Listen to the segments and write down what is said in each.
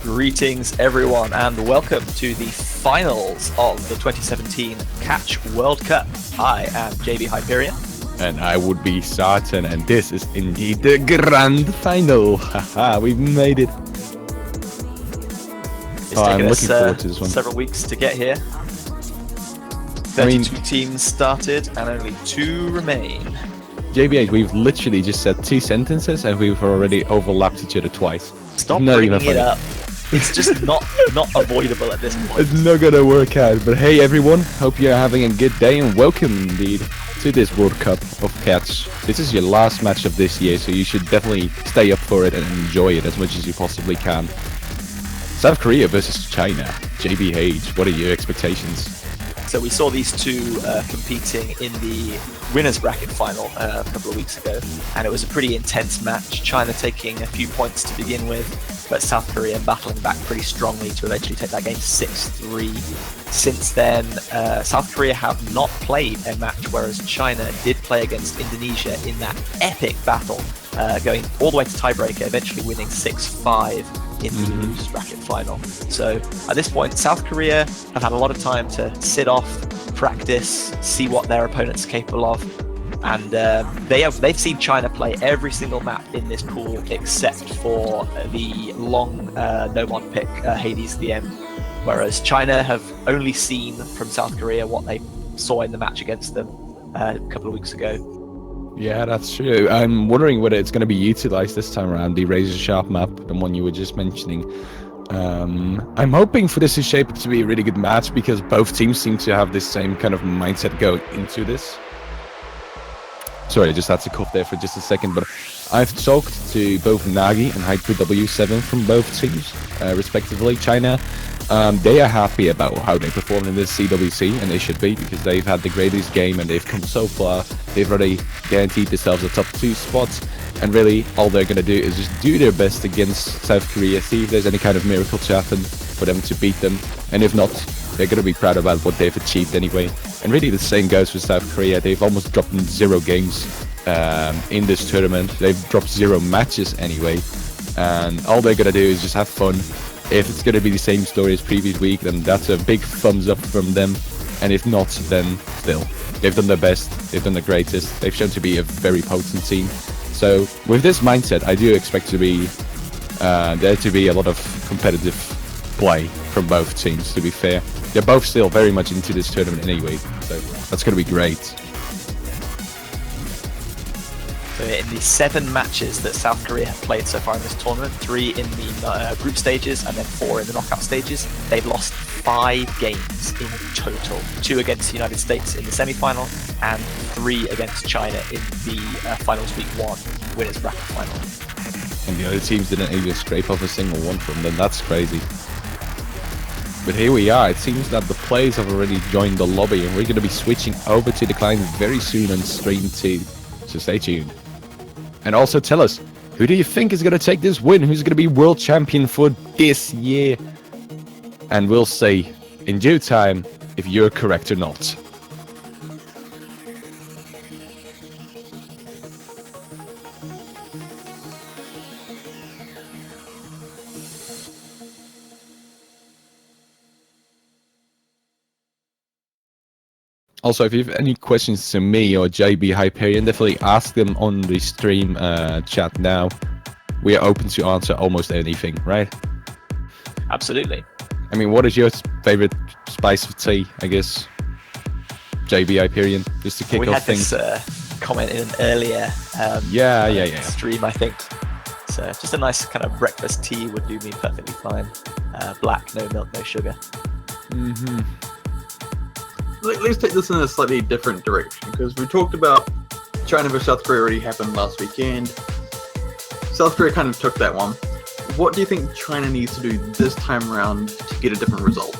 Greetings everyone and welcome to the finals of the 2017 Catch World Cup. I am JB Hyperion. And I would be Sartan, and this is indeed the grand final. Haha, we've made it. It's taken us forward to this one. Several weeks to get here. 32 teams started and only 2 remain. JB8, we've literally just said 2 sentences and we've already overlapped each other twice. Stop bringing it up. It's just not avoidable at this point. It's not gonna work out. But hey everyone, hope you're having a good day and welcome indeed to this World Cup of Catch. This is your last match of this year, so you should definitely stay up for it and enjoy it as much as you possibly can. South Korea versus China. JBH, what are your expectations? So we saw these two competing in the winners bracket final a couple of weeks ago, and it was a pretty intense match. China taking a few points to begin with, but South Korea battling back pretty strongly to eventually take that game 6-3. Since then, South Korea have not played a match, whereas China did play against Indonesia in that epic battle, going all the way to tiebreaker, eventually winning 6-5 in the losers bracket final. So at this point, South Korea have had a lot of time to sit off, practice, see what their opponent's capable of, and they've seen China play every single map in this pool except for the long no-mod pick, Hades the M, whereas China have only seen from South Korea what they saw in the match against them a couple of weeks ago. Yeah, that's true. I'm wondering whether it's going to be utilized this time around, the Razor Sharp map, the one you were just mentioning. I'm hoping for this to shape up to be a really good match because both teams seem to have this same kind of mindset going into this. Sorry, I just had to cough there for just a second, but I've talked to both Nagi and HyperW7 from both teams, respectively. China, they are happy about how they performed in this CWC, and they should be, because they've had the greatest game and they've come so far. They've already guaranteed themselves a top 2 spots, and really all they're going to do is just do their best against South Korea, see if there's any kind of miracle to happen for them to beat them, and if not, they're going to be proud about what they've achieved anyway. And really the same goes for South Korea. They've almost dropped 0 games in this tournament. They've dropped 0 matches anyway, and all they're going to do is just have fun. If it's going to be the same story as previous week, then that's a big thumbs up from them, and if not, then still, they've done their best, they've done the greatest, they've shown to be a very potent team. So with this mindset, I do expect to be there to be a lot of competitive play from both teams, to be fair. They're both still very much into this tournament anyway, so that's going to be great. So in the 7 matches that South Korea have played so far in this tournament, 3 in the group stages and then 4 in the knockout stages, they've lost 5 games in total. 2 against the United States in the semi-final and 3 against China in the finals week 1 winners bracket final. And the other teams didn't even scrape off a single one from them. That's crazy. But here we are. It seems that the players have already joined the lobby, and we're going to be switching over to the client very soon on stream 2. So stay tuned. And also tell us, who do you think is going to take this win? Who's going to be world champion for this year? And we'll say in due time if you're correct or not. Also, if you have any questions to me or JB Hyperion, definitely ask them on the stream chat now. We are open to answer almost anything, right? Absolutely. I mean, what is your favorite spice of tea, I guess? JB Hyperion, just to kick off things. We had this comment in an earlier stream, I think. So just a nice kind of breakfast tea would do me perfectly fine. Black, no milk, no sugar. Mm-hmm. Let's take this in a slightly different direction, because we talked about China versus South Korea already happened last weekend. South Korea kind of took that one. What do you think China needs to do this time around to get a different result?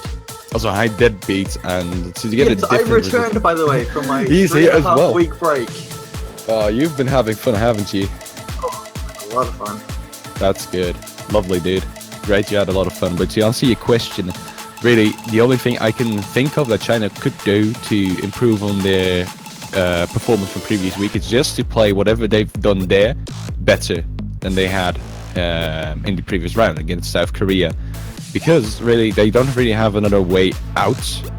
Also, hi deadbeat, and to get a different I returned, result. by the way, from my He's here as well. week break. Oh, you've been having fun, haven't you? Oh, a lot of fun. That's good. Lovely, dude. Great, you had a lot of fun. But to answer your question, really, the only thing I can think of that China could do to improve on their performance from previous week is just to play whatever they've done there better than they had in the previous round against South Korea, because really they don't really have another way out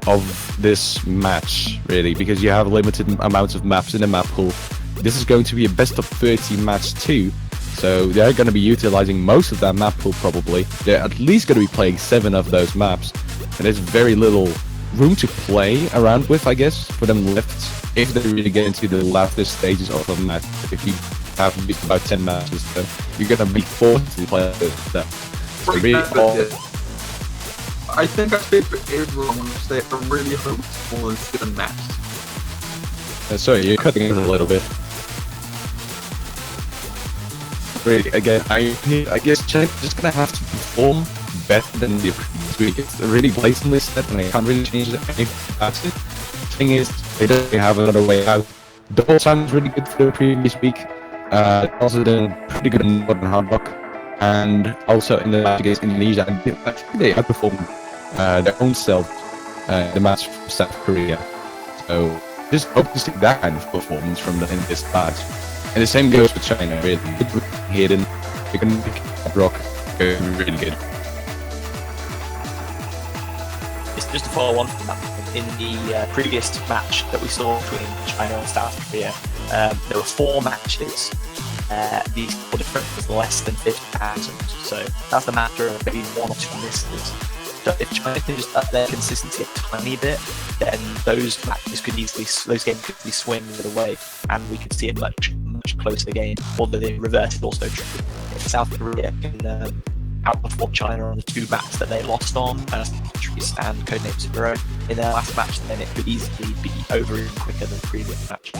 of this match, really, because you have limited amounts of maps in the map pool. This is going to be a best of 30 match too, so they're going to be utilizing most of that map pool probably. They're at least going to be playing 7 of those maps, and there's very little room to play around with, I guess, for them left if they really get into the latest stages of a match. If you have about 10 matches, so you're going to be forced to play that. So really I think I speak for everyone when I say I really hope it's more than 7 maps. Sorry, you're cutting it a little bit. Really, again, I guess China is just gonna have to perform better than the previous week. It's really blatantly said, and I can't really change anything about it. The thing is, they don't really have another way out. Double time was really good for the previous week. Also did pretty good in Northern Hard Rock, and also in the match against Indonesia. And I think they outperformed their own self the match from South Korea. So just hope to see that kind of performance from them in this match. And the same goes for China, really. Hidden, they can pick up Rock, really good. Just to follow on from that, in the previous match that we saw between China and South Korea, there were 4 matches. The score difference was less than 50,000, so that's a matter of maybe 1 or 2 misses. So if China can just up their consistency a tiny bit, then those games could easily swing the other way, and we could see a much closer game. Although the reverse is also true. If South Korea can outperform China on the 2 maps that they lost on, Trees and Codename Super in their last match, then it could easily be over even quicker than the previous match.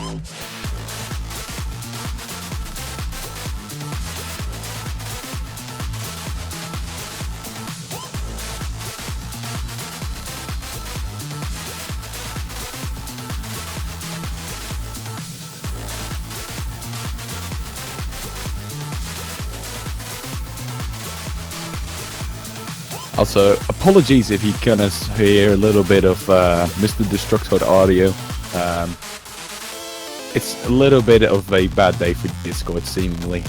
Also, apologies if you kind of hear a little bit of Mr. Destructoid audio. It's a little bit of a bad day for Discord, seemingly.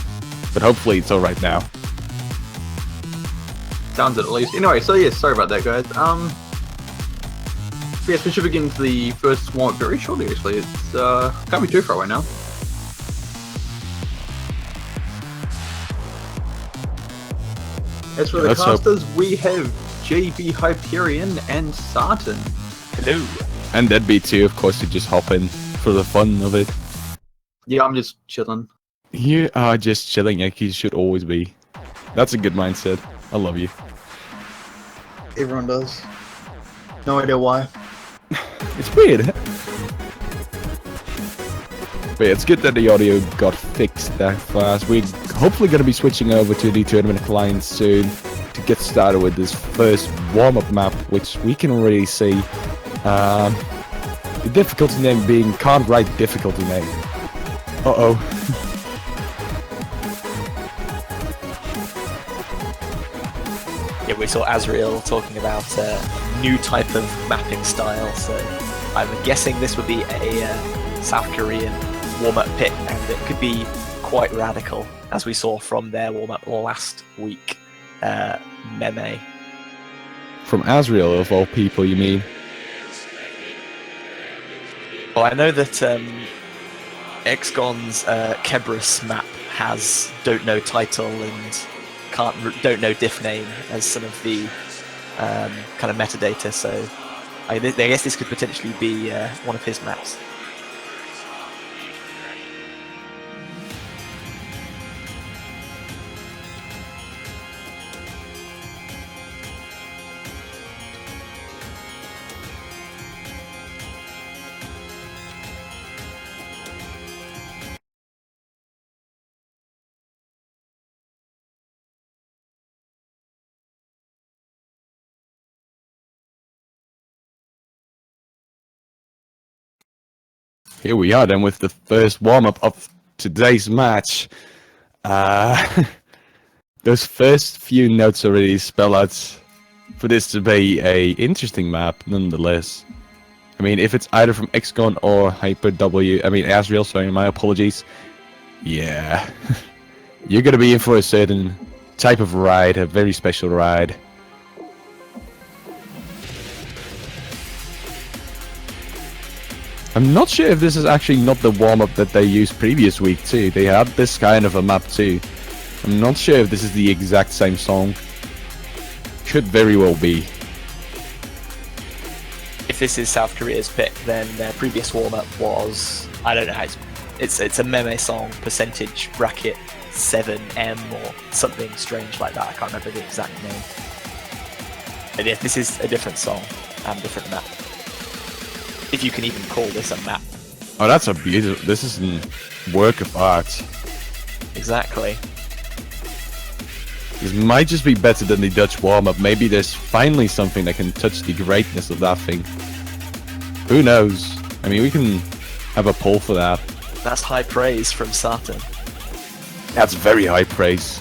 But hopefully it's alright now. Sounds it at least. Anyway, so yes, sorry about that, guys. Yes, we should begin the first one very shortly, actually. It's can't be too far away now. As for the Let's hope. casters, we have JB Hyperion and Sartan. Hello. And Deadbeat too, of course, to just hop in for the fun of it. Yeah, I'm just chilling. You are just chilling, like you should always be. That's a good mindset. I love you. Everyone does. No idea why. It's weird. But yeah, it's good that the audio got fixed that fast. We're hopefully going to be switching over to the tournament client soon to get started with this first warm-up map, which we can already see. The difficulty name being can't write difficulty name. Uh-oh. Yeah, we saw Azrael talking about a new type of mapping style, so I'm guessing this would be a South Korean warm-up pit, and it could be quite radical, as we saw from their warm-up last week, Meme. From Azrael, of all people, you mean? Well, I know that XCON's Kebris map has don't know title and don't know diff name as some of the kind of metadata, so I guess this could potentially be one of his maps. Here we are then with the first warm-up of today's match. Those first few notes already spell out for this to be a interesting map nonetheless. I mean, if it's either from XCON or Azrael, sorry, my apologies. Yeah. You're gonna be in for a certain type of ride, a very special ride. I'm not sure if this is actually not the warm-up that they used previous week too. They had this kind of a map too. I'm not sure if this is the exact same song. Could very well be. If this is South Korea's pick, then their previous warm-up was, I don't know, it's a meme song, percentage bracket 7M or something strange like that. I can't remember the exact name. But yeah, this is a different song and different map. If you can even call this a map. Oh, that's a beautiful. This is a work of art. Exactly. This might just be better than the Dutch warm-up. Maybe there's finally something that can touch the greatness of that thing. Who knows? I mean, we can have a poll for that. That's high praise from Satan. That's very high praise.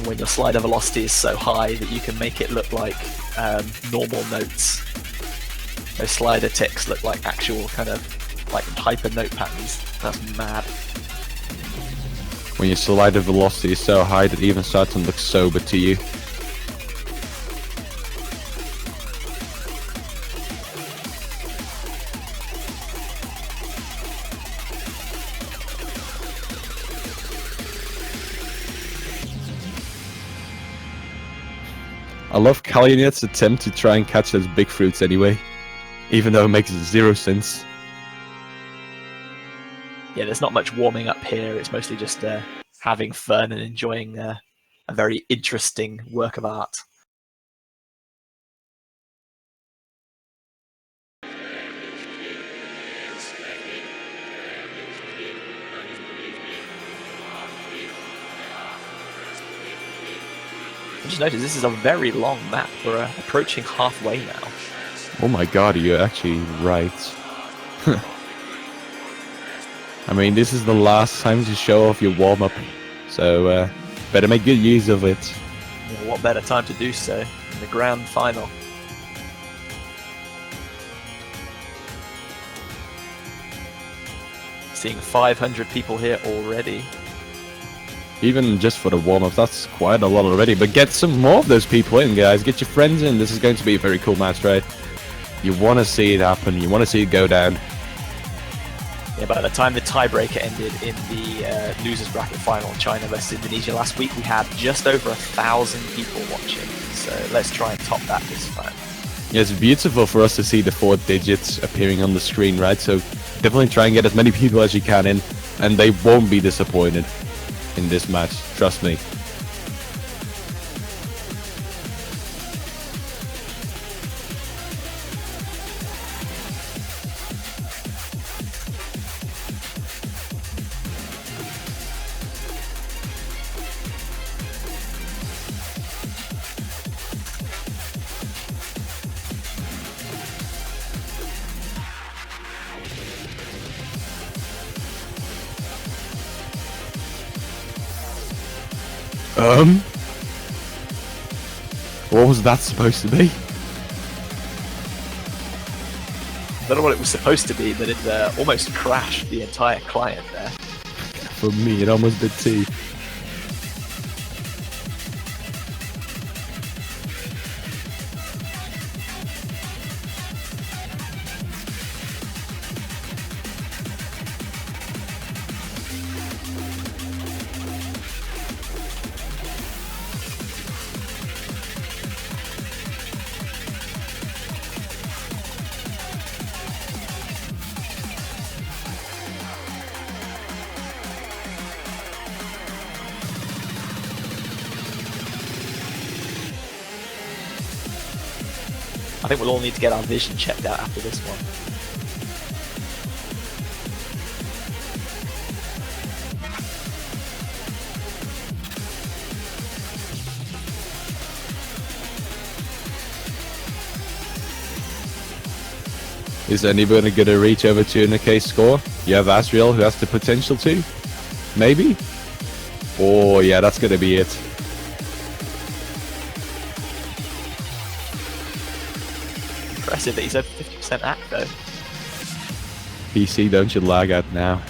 When your slider velocity is so high that you can make it look like normal notes. Those slider ticks look like actual kind of like hyper note patterns. That's mad. When your slider velocity is so high that even Satan looks sober to you. I love Kalyanet's attempt to try and catch those big fruits anyway, even though it makes zero sense. Yeah, there's not much warming up here. It's mostly just having fun and enjoying a very interesting work of art. I just noticed this is a very long map. We're approaching halfway now. Oh my god, you're actually right. I mean, this is the last time to show off your warm-up, so better make good use of it. Yeah, what better time to do so in the grand final? Seeing 500 people here already. Even just for the warm-up, that's quite a lot already. But get some more of those people in, guys. Get your friends in. This is going to be a very cool match, right? You want to see it happen. You want to see it go down. Yeah, by the time the tiebreaker ended in the losers bracket final, China versus Indonesia last week, we had just over 1,000 people watching. So let's try and top that this time. Yeah, it's beautiful for us to see the 4 digits appearing on the screen, right? So definitely try and get as many people as you can in, and they won't be disappointed in this match, trust me. What was that supposed to be? I don't know what it was supposed to be, but it almost crashed the entire client there. For me, it almost did too. I think we'll all need to get our vision checked out after this one. Is anybody going to reach over to an score? You have Asriel, who has the potential to? Maybe? Oh yeah, that's going to be it. impressive that he's over 50% act though. PC, don't you lag out now.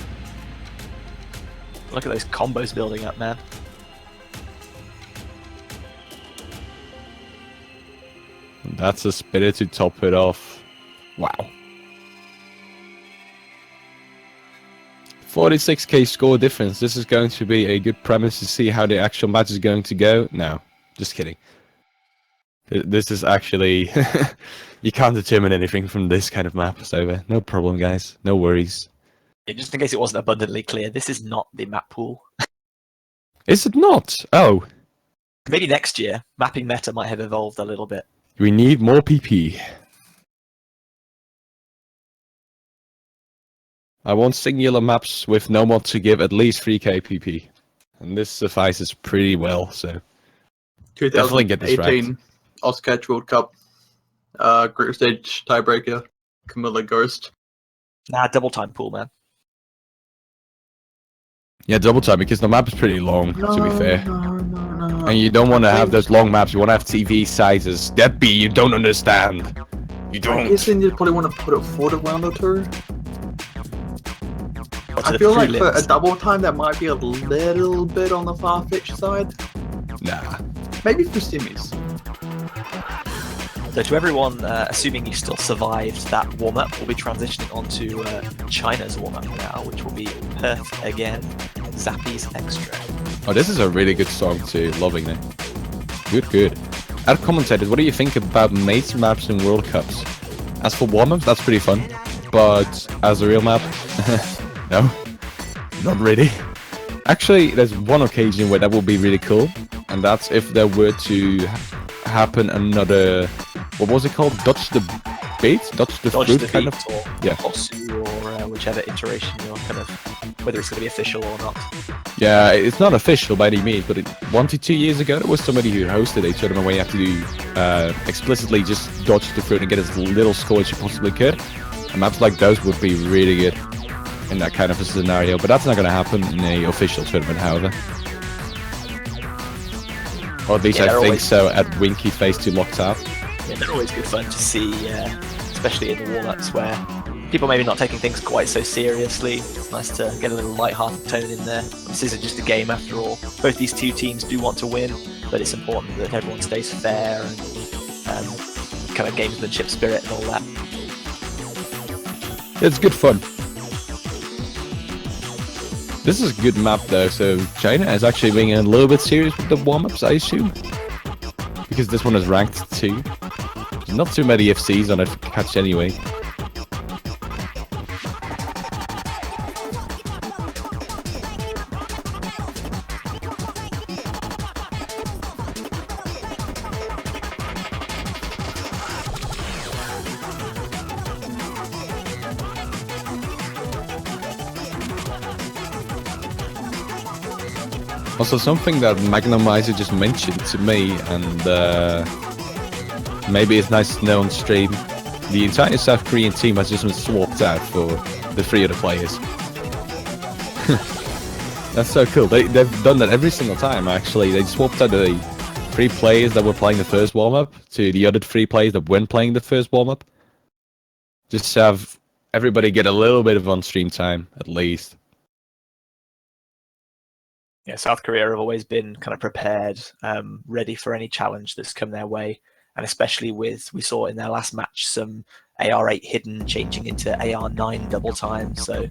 Look at those combos building up, man. That's a spirit to top it off. Wow. 46k score difference. This is going to be a good premise to see how the actual match is going to go. No, just kidding. This is actually... you can't determine anything from this kind of map, so no problem, guys. No worries. Yeah, just in case it wasn't abundantly clear, this is not the map pool. Is it not? Oh. Maybe next year, mapping meta might have evolved a little bit. We need more PP. I want singular maps with no mod to give at least 3k PP. And this suffices pretty well, so... Definitely get this right. 2018 Oscatch World Cup group stage tiebreaker, Camilla Ghost. Nah, double time pool, man. Yeah, double time, because the map is pretty long, to be fair. No. And you don't want to have those long maps, you want to have TV sizes. That be, you don't understand. You I don't. guess then you probably want to put it forward a round or two. What's I the feel like for prelims? a double time that might be a little bit on the far-fetched side. Nah. Maybe for semis. So to everyone, assuming you still survived that warm-up, we'll be transitioning on to China's warm-up now, which will be Perth again, Zappies Extra. Oh, this is a really good song too. Loving it. Good, good. Our commentators, what do you think about mates maps in World Cups? As for warm-ups, that's pretty fun. But as a real map, no, not really. Actually, there's one occasion where that would be really cool, and that's if there were to happen another, what was it called? Dodge the bait? Dodge the Dodge fruit the kind beat of? or Yeah. Osu or whichever iteration you're kind of, whether it's going to be official or not. Yeah, it's not official by any means, but 1 to 2 years ago, there was somebody who hosted a tournament where you have to do explicitly just dodge the fruit and get as little score as you possibly could. And maps like those would be really good in that kind of a scenario, but that's not going to happen in a official tournament, however. Or at least Yeah, I they're think always- so at Winky Phase 2 Locked Out. Yeah, they're always good fun to see, especially in the warm-ups where people maybe not taking things quite so seriously. It's nice to get a little light-hearted tone in there. This isn't just a game after all. Both these two teams do want to win, but it's important that everyone stays fair and kind of gamesmanship spirit and all that. It's good fun. This is a good map though, so China is actually being a little bit serious with the warm-ups, I assume. Because this one is ranked 2. There's not too many FCs on it to catch anyway. Also, something that Magnemizer just mentioned to me, and maybe it's nice to know on stream, the entire South Korean team has just been swapped out for the 3 other players. That's so cool. They've done that every single time, actually. They swapped out the 3 players that were playing the first warm-up to the other 3 players that weren't playing the first warm-up. Just to have everybody get a little bit of on-stream time, at least. Yeah, South Korea have always been kind of prepared, ready for any challenge that's come their way. And especially with, we saw in their last match, some AR8 hidden changing into AR9 double time. So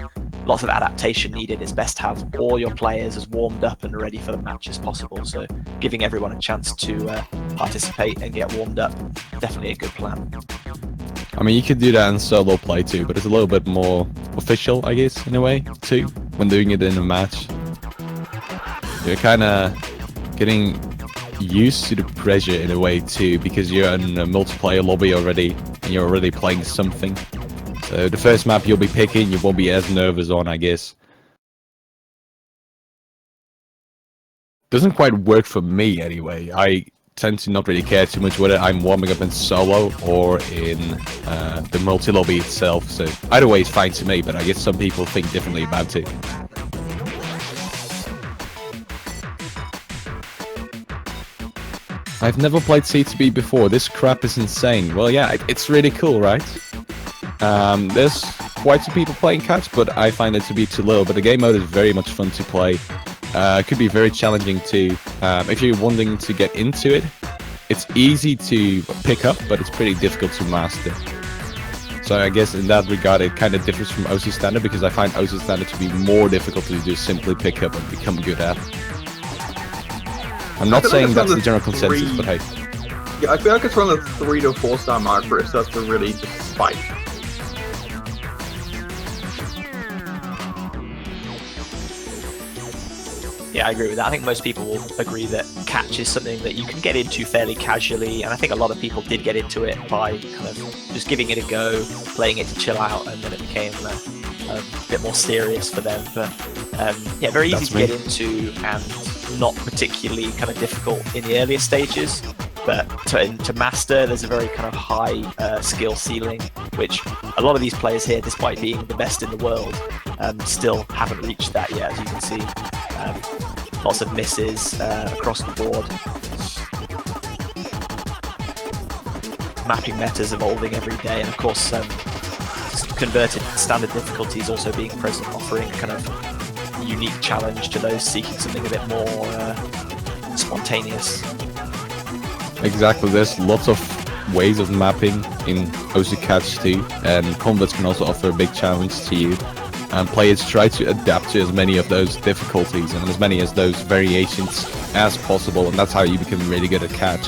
lots of adaptation needed. It's best to have all your players as warmed up and ready for the match as possible. So giving everyone a chance to participate and get warmed up, definitely a good plan. I mean, you could do that in solo play too, but it's a little bit more official, I guess, in a way, too, when doing it in a match. You're kind of getting used to the pressure in a way too, because you're in a multiplayer lobby already, and you're already playing something. So the first map you'll be picking, you won't be as nervous on, I guess. Doesn't quite work for me anyway. I tend to not really care too much whether I'm warming up in solo or in the multi-lobby itself. So either way is fine to me, but I guess some people think differently about it. I've never played C2B before. This crap is insane. Well, yeah, it's really cool, right? There's quite some people playing catch, but I find it to be too low. But the game mode is very much fun to play. It could be very challenging too. If you're wanting to get into it, it's easy to pick up, but it's pretty difficult to master. So I guess in that regard, it kind of differs from OC Standard, because I find OC Standard to be more difficult to just simply pick up and become good at. I'm not saying that's the general consensus, but hey. Yeah, I feel like it's around the 3 to 4 star mark where it starts to really just spike. Yeah, I agree with that. I think most people will agree that catch is something that you can get into fairly casually, and I think a lot of people did get into it by kind of just giving it a go, playing it to chill out, and then it became a bit more serious for them. But yeah, very easy to get into and not particularly kind of difficult in the earlier stages. But to master, there's a very kind of high skill ceiling, which a lot of these players here, despite being the best in the world, still haven't reached that yet, as you can see. Lots of misses across the board. Mapping metas evolving every day, and of course converted standard difficulties also being present, offering kind of unique challenge to those seeking something a bit more spontaneous. Exactly, there's lots of ways of mapping in OC Catch too, and converts can also offer a big challenge to you. And players try to adapt to as many of those difficulties and as many as those variations as possible, and that's how you become really good at catch.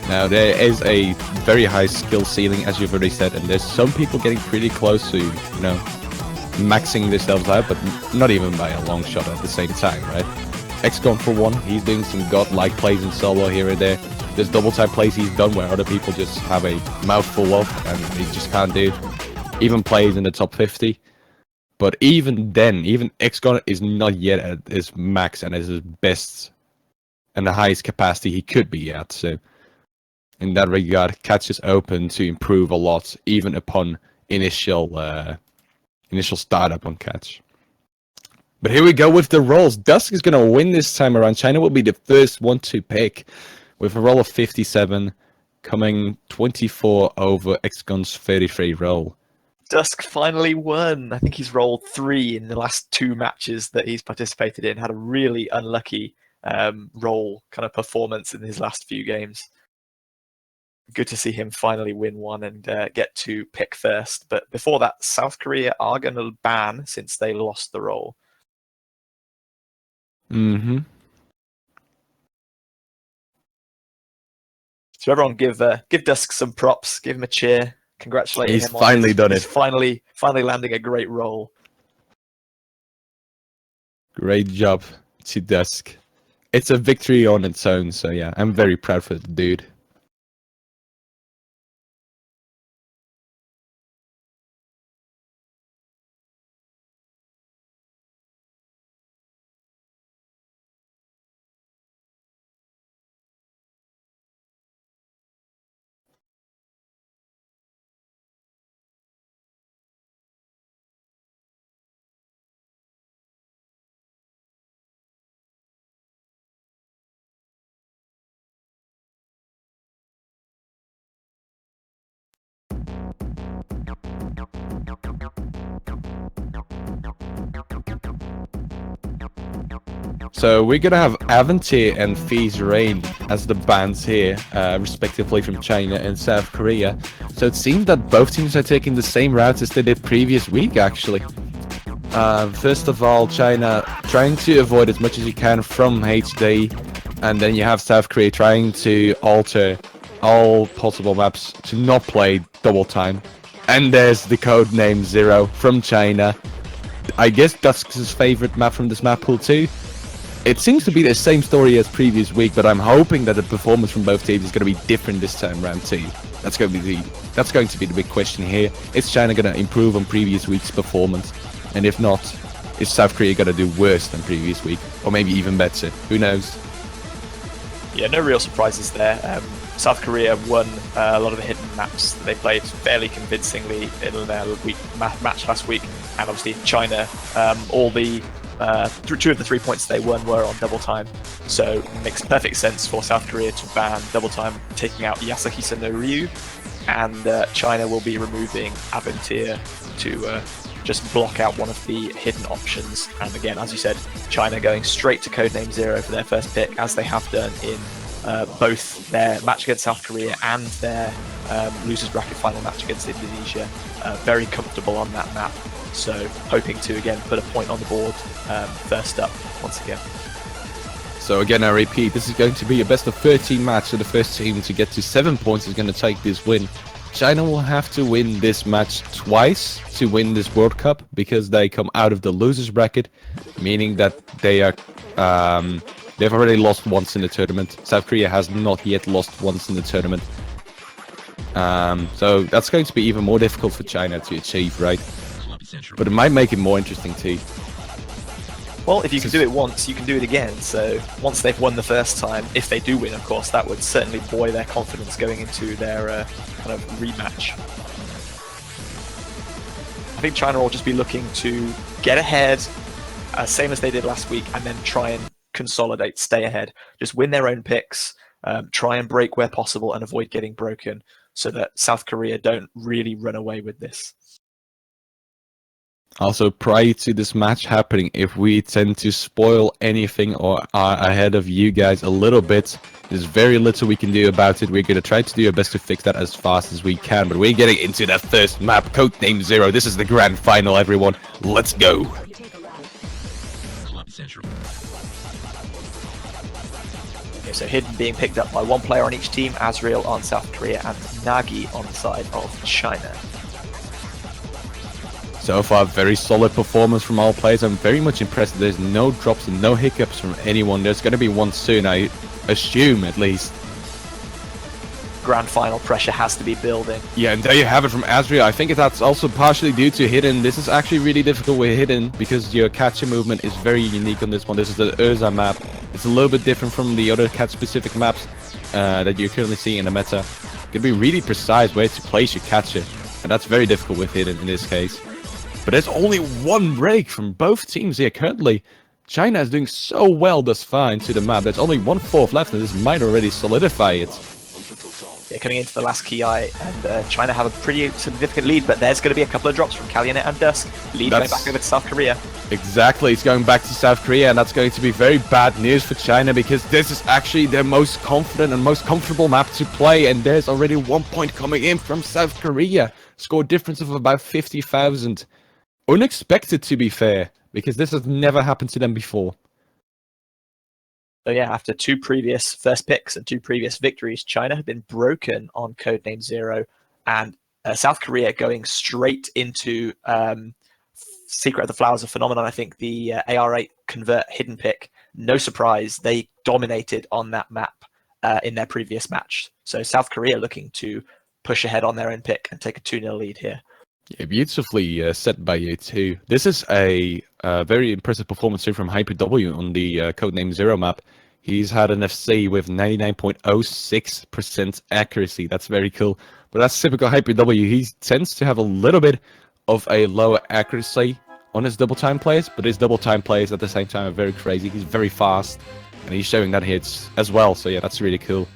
Now, there is a very high skill ceiling, as you've already said, and there's some people getting pretty close to, you know, maxing themselves out, but not even by a long shot at the same time, right? XCon, for one, he's doing some godlike plays in solo here and there. There's double type plays he's done where other people just have a mouthful of and they just can't do it. Even plays in the top 50. But even then, even XCon is not yet at his max and at his best and the highest capacity he could be at. So in that regard, Catch is open to improve a lot, even upon initial startup on Catch. But here we go with the rolls. Dusk is going to win this time around. China will be the first one to pick with a roll of 57, coming 24 over XCon's 33 roll. Dusk finally won. I think he's rolled 3 in the last 2 matches that he's participated in. Had a really unlucky roll kind of performance in his last few games. Good to see him finally win one and get to pick first. But before that, South Korea are going to ban since they lost the roll. Mm-hmm. So everyone give Dusk some props. Give him a cheer. Congratulate him. He's finally done it. Finally landing a great roll. Great job to Dusk. It's a victory on its own, so yeah, I'm very proud for the dude. So we're gonna have Avanti and Fees Rain as the bans here, respectively from China and South Korea. So it seems that both teams are taking the same route as they did previous week, actually. First of all, China trying to avoid as much as you can from HD, and then you have South Korea trying to alter all possible maps to not play double time. And there's the code name Zero from China. I guess Dusk's favorite map from this map pool too. It seems to be the same story as previous week, but I'm hoping that the performance from both teams is going to be different this time round too. That's going to be the big question here. Is China going to improve on previous week's performance? And if not, is South Korea going to do worse than previous week? Or maybe even better? Who knows? Yeah, no real surprises there. South Korea won a lot of the hidden maps that they played fairly convincingly in their match last week. And obviously China, all the two of the 3 points they won were on double time. So it makes perfect sense for South Korea to ban double time, taking out Yasuhisa no Ryu, and China will be removing Aventir to just block out one of the hidden options. And again, as you said, China going straight to Codename Zero for their first pick, as they have done in both their match against South Korea and their losers bracket final match against Indonesia. Very comfortable on that map, so hoping to again put a point on the board first up once again. So again, I repeat, this is going to be a best of 13 match, so the first team to get to 7 points is going to take this win. China will have to win this match twice to win this World Cup, because they come out of the losers bracket, meaning that they are they've already lost once in the tournament. South Korea has not yet lost once in the tournament. So that's going to be even more difficult for China to achieve, right? But it might make it more interesting too. Well, if you can do it once, you can do it again. So once they've won the first time, if they do win, of course, that would certainly buoy their confidence going into their kind of rematch. I think China will just be looking to get ahead, same as they did last week, and then try and consolidate, stay ahead. Just win their own picks, try and break where possible and avoid getting broken, so that South Korea don't really run away with this. Also, prior to this match happening, if we tend to spoil anything or are ahead of you guys a little bit, there's very little we can do about it. We're going to try to do our best to fix that as fast as we can, but we're getting into that first map, Codename Zero. This is the grand final, everyone. Let's go. Okay, so Hidden being picked up by one player on each team, Azriel on South Korea and Nagi on the side of China. So far, very solid performance from all players. I'm very much impressed. There's no drops and no hiccups from anyone. There's going to be one soon, I assume, at least. Grand final pressure has to be building. Yeah, and there you have it from Azriel. I think that's also partially due to Hidden. This is actually really difficult with Hidden, because your catcher movement is very unique on this one. This is the Urza map. It's a little bit different from the other cat-specific maps that you currently see in the meta. You can be really precise where to place your catcher, and that's very difficult with Hidden in this case. But there's only one break from both teams here currently. China is doing so well thus far into the map. There's only 1/4 left, and this might already solidify it. Yeah, coming into the last Ki, and China have a pretty significant lead, but there's going to be a couple of drops from Kalyanet and Dusk. Lead going back over to South Korea. Exactly, it's going back to South Korea, and that's going to be very bad news for China, because this is actually their most confident and most comfortable map to play, and there's already 1 point coming in from South Korea. Score difference of about 50,000. Unexpected, to be fair, because this has never happened to them before. So yeah, after two previous first picks and two previous victories, China have been broken on Codename Zero, and South Korea going straight into Secret of the Flowers of Phenomenon. I think the AR8 Convert Hidden pick, no surprise, they dominated on that map in their previous match. So South Korea looking to push ahead on their own pick and take a 2-0 lead here. Yeah, beautifully set by you too. This is a very impressive performance here from Hyper W on the Codename Zero map. He's had an FC with 99.06% accuracy. That's very cool. But that's typical Hyper W. He tends to have a little bit of a lower accuracy on his double time plays, but his double time plays at the same time are very crazy. He's very fast, and he's showing that hits as well. So yeah, that's really cool.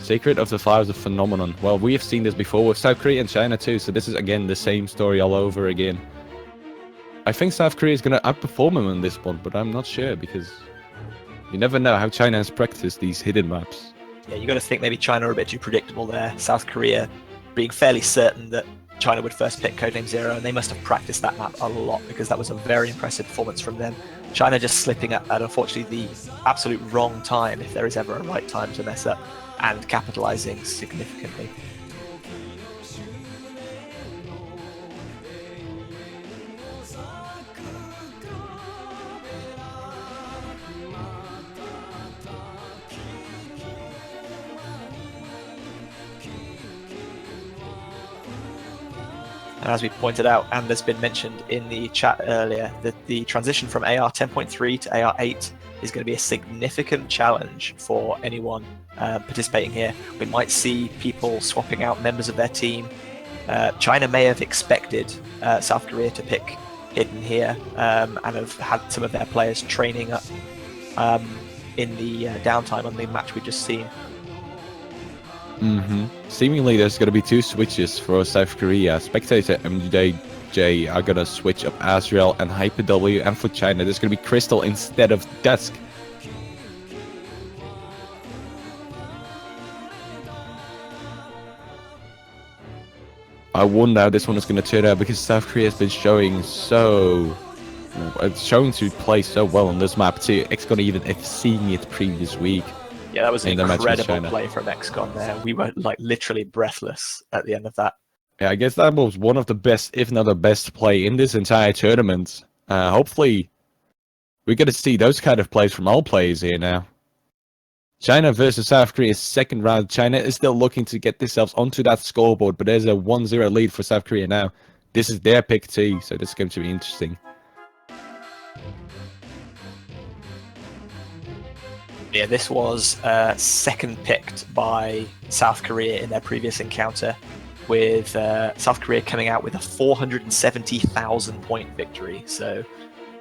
Secret of the Flowers of Phenomenon. Well, we have seen this before with South Korea and China too, so this is again the same story all over again. I think South Korea is going to outperform them on this one, but I'm not sure, because you never know how China has practiced these hidden maps. Yeah, you got to think maybe China are a bit too predictable there. South Korea being fairly certain that China would first pick Codename Zero, and they must have practiced that map a lot, because that was a very impressive performance from them. China just slipping up at unfortunately the absolute wrong time, if there is ever a right time to mess up, and capitalizing significantly. And as we pointed out, and has been mentioned in the chat earlier, that the transition from AR 10.3 to AR 8 is going to be a significant challenge for anyone participating here. We might see people swapping out members of their team. China may have expected South Korea to pick hidden here and have had some of their players training up in the downtime on the match we've just seen. Seemingly, there's going to be 2 switches for South Korea. Spectator MJJ are going to switch up Azrael and Hyper W, and for China, there's going to be Crystal instead of Dusk. I wonder how this one is going to turn out, because South Korea has been showing to play so well on this map too. XCON even FC'ing it previous week. Yeah, that was an in the match with incredible China. play from XCON there. We were like literally breathless at the end of that. Yeah, I guess that was one of the best, if not the best play in this entire tournament. Hopefully, we're going to see those kind of plays from all players here now. China versus South Korea's second round. China is still looking to get themselves onto that scoreboard, but there's a 1-0 lead for South Korea now. This is their pick too, so this is going to be interesting. Yeah, this was second picked by South Korea in their previous encounter, with South Korea coming out with a 470,000 point victory. So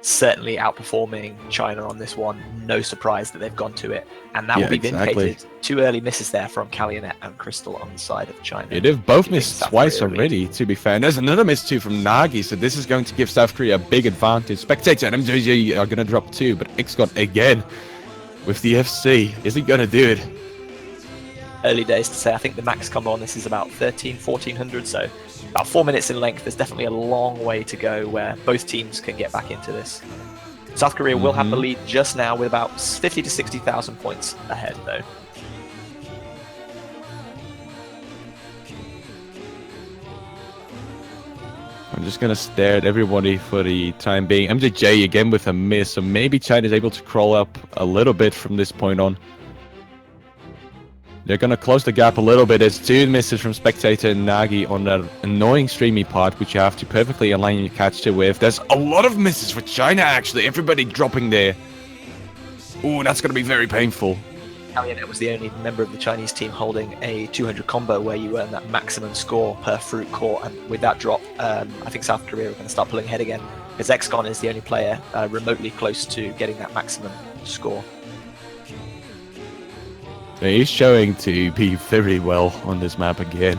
certainly outperforming China on this one. No surprise that they've gone to it. And that will be vindicated. 2 early misses there from Kalyanet and Crystal on the side of China. Yeah, they've both missed South twice Korea already, to be fair. And there's another miss too from Nagi, so this is going to give South Korea a big advantage. Spectator and MJJ are going to drop 2, but XCON again with the FC. Is he going to do it? Early days to say. I think the max combo on this is about 1400, so about 4 minutes in length. There's definitely a long way to go where both teams can get back into this. South Korea will have the lead just now with about 50 to 60,000 points ahead, though. I'm just going to stare at everybody for the time being. MJJ again with a miss, so maybe China's able to crawl up a little bit from this point on. They're going to close the gap a little bit. There's 2 misses from Spectator and Nagi on that annoying streamy part, which you have to perfectly align your catch to with. There's a lot of misses for China, actually. Everybody dropping there. Ooh, that's going to be very painful. Kalyanet was the only member of the Chinese team holding a 200 combo where you earn that maximum score per fruit core, and with that drop, I think South Korea are going to start pulling ahead again, because XCON is the only player remotely close to getting that maximum score. He's showing to be very well on this map again.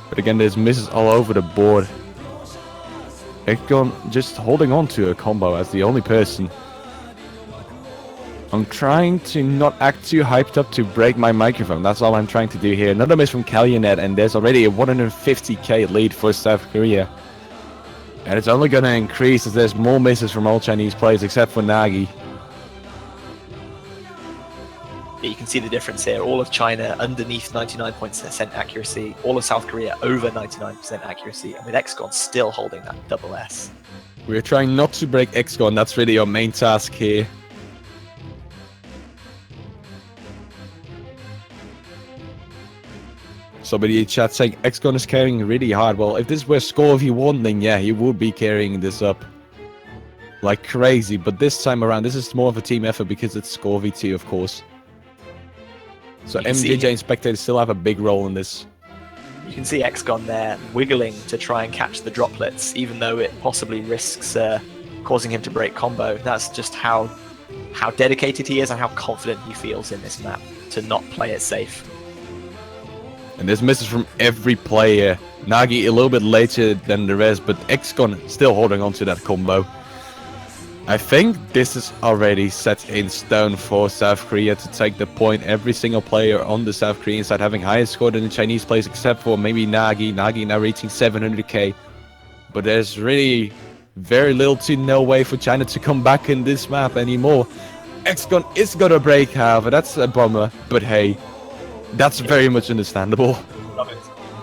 But again, there's misses all over the board. XCON just holding on to a combo as the only person. I'm trying to not act too hyped up to break my microphone. That's all I'm trying to do here. Another miss from Kalyanet, and there's already a 150k lead for South Korea. And it's only going to increase as there's more misses from all Chinese players except for Nagi. You can see the difference here. All of China underneath 99% accuracy, all of South Korea over 99% accuracy, and with XCON still holding that double S. We're trying not to break XCON. That's really our main task here. Somebody in chat saying XCON is carrying really hard. Well, if this were Scorvy 1, then yeah, he would be carrying this up like crazy. But this time around, this is more of a team effort because it's Scorvy 2, of course. So MJJ and Spectator still have a big role in this. You can see XCON there wiggling to try and catch the droplets, even though it possibly risks causing him to break combo. That's just how dedicated he is and how confident he feels in this map to not play it safe. And there's misses from every player. Nagi a little bit later than the rest, but XCON still holding on to that combo. I think this is already set in stone for South Korea to take the point. Every single player on the South Korean side having higher score than the Chinese players, except for maybe Nagi. Nagi now reaching 700k. But there's really very little to no way for China to come back in this map anymore. XCON is gonna break, however, that's a bummer. But hey, that's very much understandable.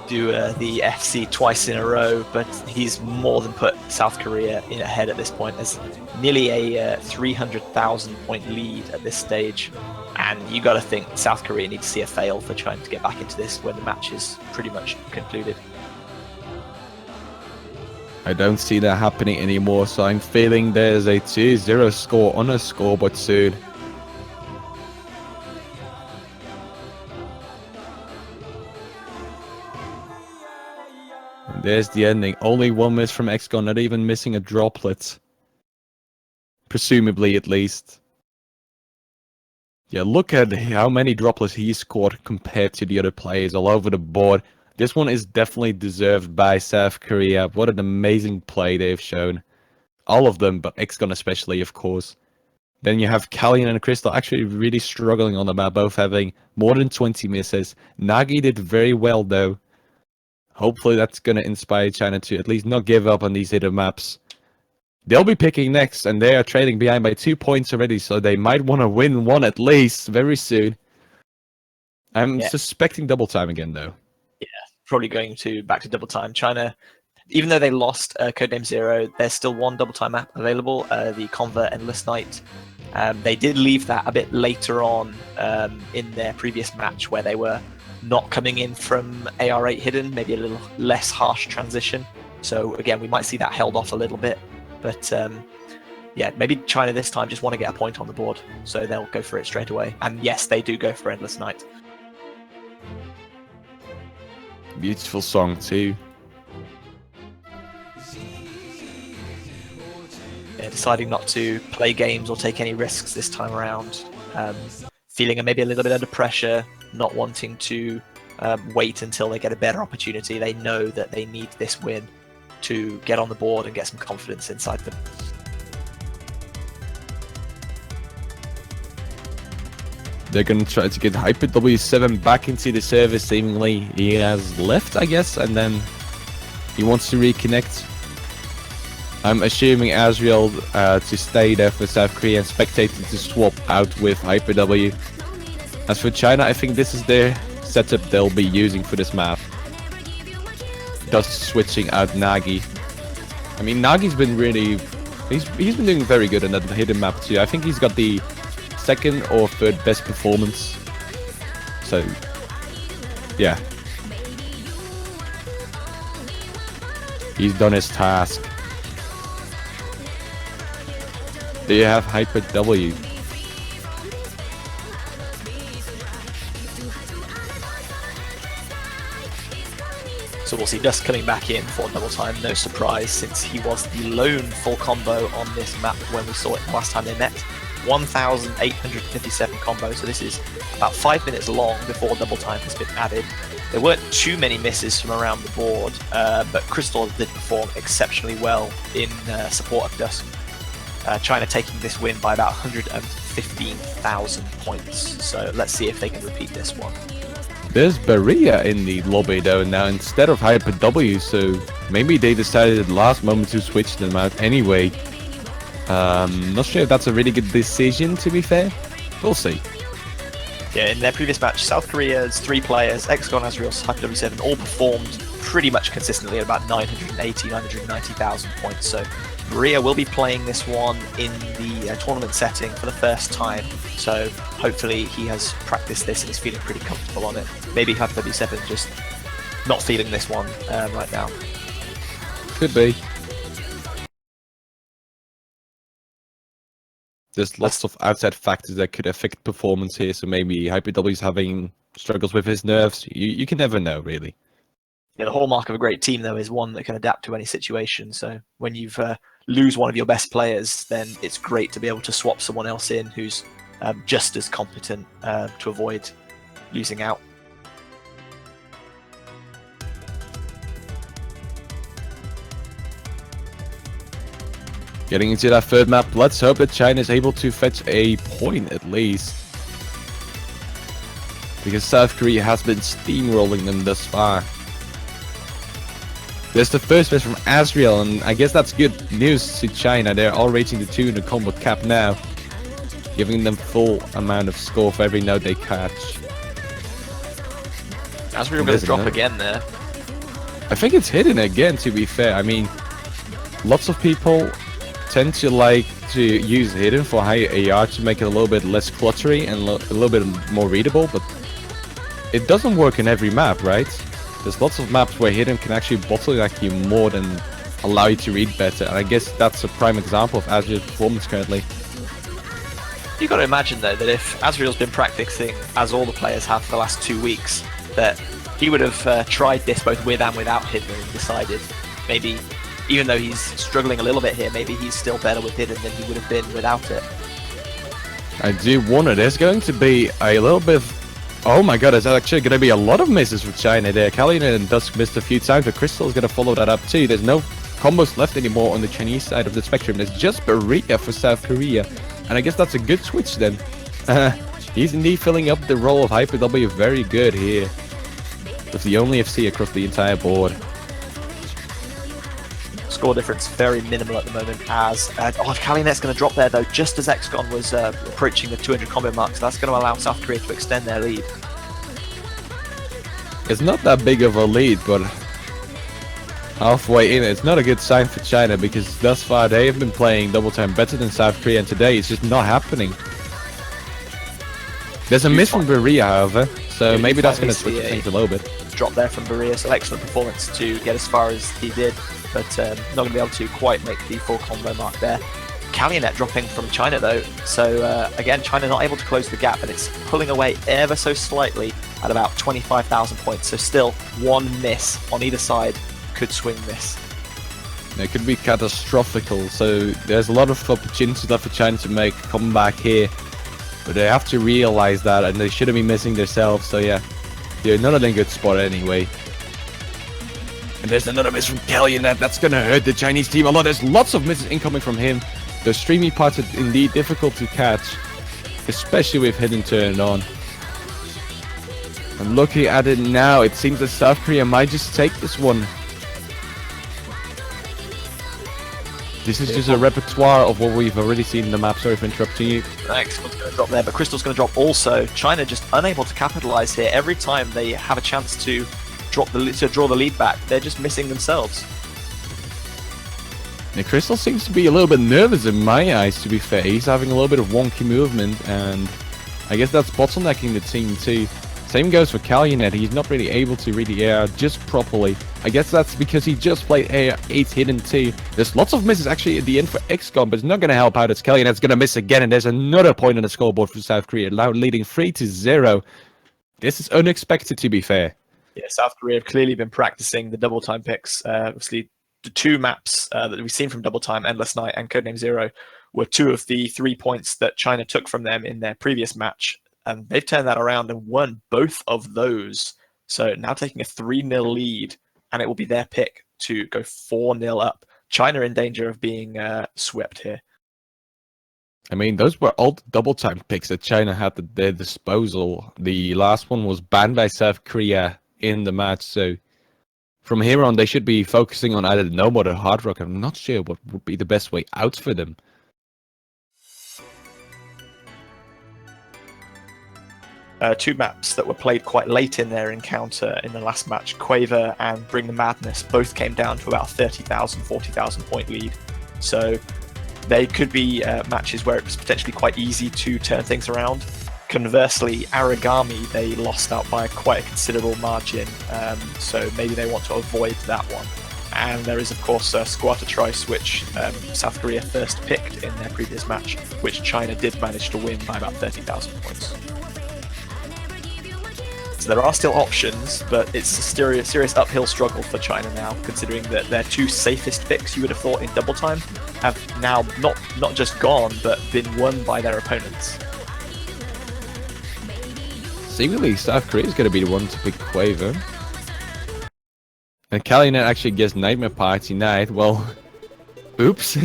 Do the FC twice in a row, but he's more than put South Korea in ahead at this point. There's nearly a 300,000 point lead at this stage, and you got to think South Korea need to see a fail for trying to get back into this when the match is pretty much concluded. I don't see that happening anymore, so I'm feeling there's a 2-0 score on a scoreboard soon. And there's the ending. Only one miss from XCON, not even missing a droplet. Presumably, at least. Yeah, look at how many droplets he scored compared to the other players all over the board. This one is definitely deserved by South Korea. What an amazing play they've shown. All of them, but XCON especially, of course. Then you have Kallian and Crystal actually really struggling on the map, both having more than 20 misses. Nagi did very well, though. Hopefully that's going to inspire China to at least not give up on these hidden maps. They'll be picking next, and they are trailing behind by 2 points already, so they might want to win one at least very soon. I'm suspecting double time again, though. Yeah, probably going back to double time. China, even though they lost Codename Zero, there's still one double time map available, the Convert Endless Night. They did leave that a bit later on in their previous match, where they were not coming in from AR8 hidden, maybe a little less harsh transition. So again, we might see that held off a little bit. But yeah, maybe China this time just want to get a point on the board, so they'll go for it straight away. And yes, they do go for Endless Night. Beautiful song too. Yeah, deciding not to play games or take any risks this time around. Feeling maybe a little bit under pressure, not wanting to wait until they get a better opportunity. They know that they need this win to get on the board and get some confidence inside them. They're going to try to get Hyper W7 back into the service, seemingly. He has left, I guess, and then he wants to reconnect. I'm assuming Azriel to stay there for South Korea and Spectator to swap out with Hyper W. As for China, I think this is their setup they'll be using for this map. Just switching out Nagi. I mean, Nagi's been really... He's been doing very good on that hidden map too. I think he's got the second or third best performance. So, yeah. He's done his task. There you have Hyper W. So we'll see Dusk coming back in for double time, no surprise, since he was the lone full combo on this map when we saw it the last time they met. 1,857 combos, so this is about 5 minutes long before double time has been added. There weren't too many misses from around the board, but Crystal did perform exceptionally well in support of Dusk. China taking this win by about 115,000 points, so let's see if they can repeat this one. There's Berea in the lobby though now instead of Hyper W, so maybe they decided at the last moment to switch them out anyway. Not sure if that's a really good decision, to be fair. We'll see. Yeah, in their previous match, South Korea's 3 players, XCON, Azriel, Hyper W7, all performed pretty much consistently at about 980, 990,000 points. So Berea will be playing this one in the tournament setting for the first time. So hopefully he has practiced this and is feeling pretty comfortable on it. Maybe Hyper W7 just not feeling this one right now. Could be. There's lots of outside factors that could affect performance here, so maybe Hyper W's having struggles with his nerves. You can never know, really. Yeah, the hallmark of a great team, though, is one that can adapt to any situation. So when you lose one of your best players, then it's great to be able to swap someone else in who's just as competent to avoid losing out. Getting into that third map, let's hope that China is able to fetch a point at least. Because South Korea has been steamrolling them thus far. There's the first miss from Azriel, and I guess that's good news to China. They're all reaching the 2 in the combo cap now, giving them full amount of score for every node they catch. Azriel going to drop again there. I think it's hidden again, to be fair. I mean, lots of people tend to like to use hidden for high AR to make it a little bit less cluttery and a little bit more readable, but it doesn't work in every map, right? There's lots of maps where hidden can actually bottleneck you more than allow you to read better. And I guess that's a prime example of Azriel's performance currently. You've got to imagine, though, that if Azriel's been practicing, as all the players have for the last 2 weeks, that he would have tried this both with and without Hidden and decided maybe, even though he's struggling a little bit here, maybe he's still better with Hidden than he would have been without it. I do wonder, there's going to be a little bit of... Oh my god, there's actually going to be a lot of misses for China there. Kalinin and Dusk missed a few times, but Crystal is going to follow that up too. There's no combos left anymore on the Chinese side of the spectrum. There's just Berea for South Korea. And I guess that's a good switch then. He's indeed filling up the role of Hyper W very good here. With the only FC across the entire board. Score difference very minimal at the moment as... Kalinet's going to drop there though, just as XCON was approaching the 200 combo mark, so that's going to allow South Korea to extend their lead. It's not that big of a lead, but halfway in, it's not a good sign for China because thus far they have been playing double time better than South Korea, and today it's just not happening. There's a miss from Berea, however, so maybe that's going to switch things a little bit. Drop there from Berea, so excellent performance to get as far as he did, but not going to be able to quite make the full combo mark there. Kalinet dropping from China though, so again, China not able to close the gap, and it's pulling away ever so slightly at about 25,000 points, so still one miss on either side could swing this. It could be catastrophical, so there's a lot of opportunities left for China to make a comeback here, but they have to realize that, and they shouldn't be missing themselves, so yeah, they're not in a good spot anyway. And there's another miss from Kalinet, that's gonna hurt the Chinese team a lot. There's lots of misses incoming from him. The streamy parts are indeed difficult to catch, especially with Hidden turned on. And looking at it now, it seems that South Korea might just take this one. This is just a repertoire of what we've already seen in the map. Sorry for interrupting you. XCON's going to drop there, but Crystal's going to drop also. China just unable to capitalize here. Every time they have a chance to draw the lead back, they're just missing themselves. Now, Crystal seems to be a little bit nervous in my eyes, to be fair. He's having a little bit of wonky movement, and I guess that's bottlenecking the team too. Same goes for Kalinet. He's not really able to read the air just properly. I guess that's because he just played air 8 Hidden too. There's lots of misses actually at the end for XCON, but it's not going to help out as Kalinet's going to miss again, and there's another point on the scoreboard for South Korea, now leading 3-0. This is unexpected, to be fair. Yeah, South Korea have clearly been practicing the double time picks. Obviously, the two maps that we've seen from Double Time, Endless Night and Codename Zero, were two of the 3 points that China took from them in their previous match. And they've turned that around and won both of those. So now taking a 3-0 lead, and it will be their pick to go 4-0 up. China in danger of being swept here. I mean, those were all double time picks that China had at their disposal. The last one was banned by South Korea in the match, so from here on they should be focusing on either No Mod or Hard Rock. I'm not sure what would be the best way out for them. Two maps that were played quite late in their encounter in the last match, Quaver and Bring the Madness, both came down to about 30,000, 40,000 point lead. So they could be matches where it was potentially quite easy to turn things around. Conversely, Aragami, they lost out by quite a considerable margin, so maybe they want to avoid that one. And there is, of course, Squatter Trice, which South Korea first picked in their previous match, which China did manage to win by about 30,000 points. So there are still options, but it's a serious uphill struggle for China now, considering that their two safest picks, you would have thought, in double time, have now not just gone, but been won by their opponents. Seemingly, South Korea is going to be the one to pick Quaver. And Kalinet actually gets Nightmare Party Night. Well, oops.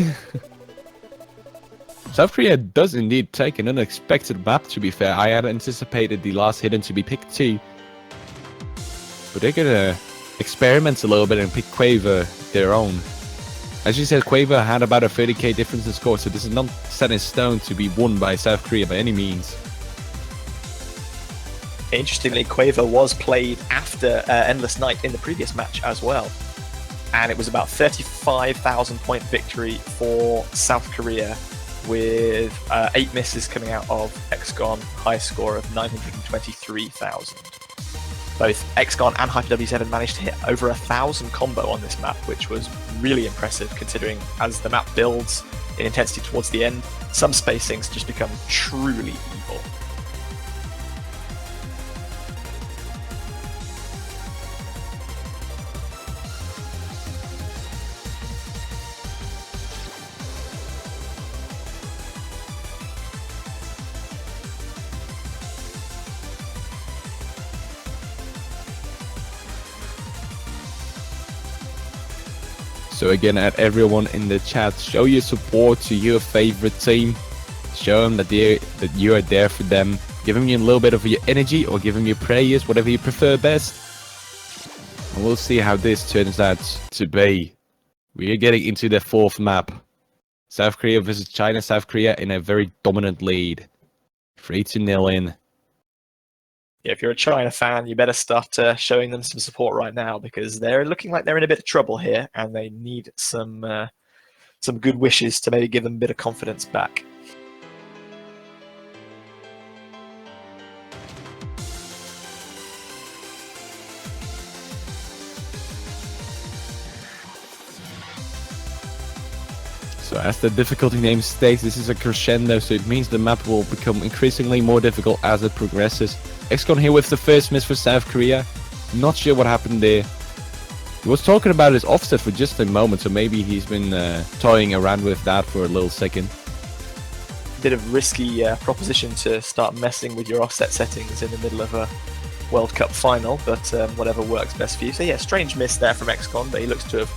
South Korea does indeed take an unexpected map, to be fair. I had anticipated the last Hidden to be picked too. But they're gonna experiment a little bit and pick Quaver their own. As you said, Quaver had about a 30k difference in score, so this is not set in stone to be won by South Korea by any means. Interestingly, Quaver was played after Endless Night in the previous match as well. And it was about 35,000 point victory for South Korea, with 8 misses coming out of XCON, high score of 923,000. Both XCON and HyperW7 managed to hit over 1,000 combo on this map, which was really impressive considering as the map builds in intensity towards the end, some spacings just become truly evil. So again, at everyone in the chat, show your support to your favorite team. Show them that you are there for them. Give them a little bit of your energy, or give them your prayers, whatever you prefer best. And we'll see how this turns out to be. We are getting into the fourth map. South Korea versus China. South Korea in a very dominant lead. 3-0 in. Yeah, if you're a China fan, you better start showing them some support right now, because they're looking like they're in a bit of trouble here, and they need some good wishes to maybe give them a bit of confidence back. So as the difficulty name states, this is a crescendo, so it means the map will become increasingly more difficult as it progresses. XCON here with the first miss for South Korea. Not sure what happened there. He was talking about his offset for just a moment, so maybe he's been toying around with that for a little second. Bit of risky proposition to start messing with your offset settings in the middle of a World Cup final, but whatever works best for you. So yeah, strange miss there from XCON, but he looks to have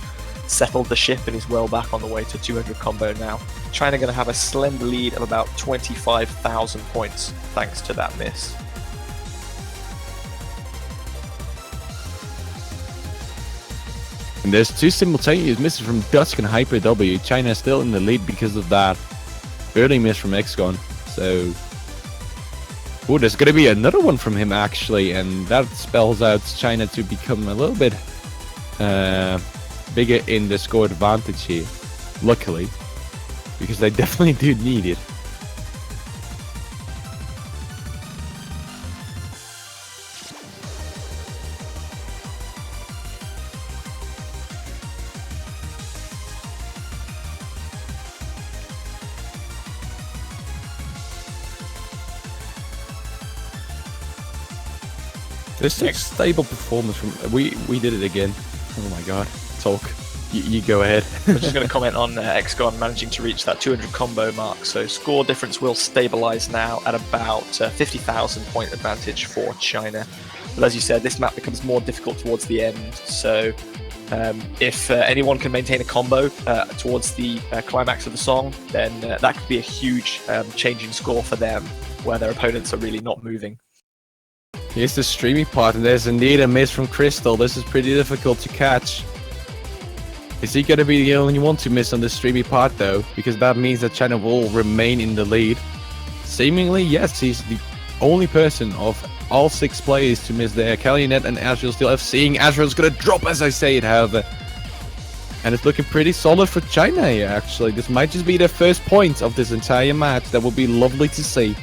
settled the ship and is well back on the way to 200 combo now. China going to have a slender lead of about 25,000 points thanks to that miss. And there's two simultaneous misses from Dusk and HyperW. China is still in the lead because of that early miss from XCON. So, oh, there's going to be another one from him actually, and that spells out China to become a little bit bigger in the score advantage here. Luckily, because they definitely do need it. This is a stable performance from we did it again. Oh my god. Talk. You go ahead. I'm just going to comment on XCON managing to reach that 200 combo mark. So score difference will stabilize now at about 50,000 point advantage for China. But as you said, this map becomes more difficult towards the end. So if anyone can maintain a combo towards the climax of the song, then that could be a huge change in score for them, where their opponents are really not moving. Here's the streamy part, and there's indeed a miss from Crystal. This is pretty difficult to catch. Is he going to be the only one to miss on the streamy part though? Because that means that China will remain in the lead. Seemingly, yes, he's the only person of all 6 players to miss there. Kalyanet and Azrael still have seeing. Azrael's going to drop as I say it, however. And it's looking pretty solid for China here, actually. This might just be their first point of this entire match. That will be lovely to see.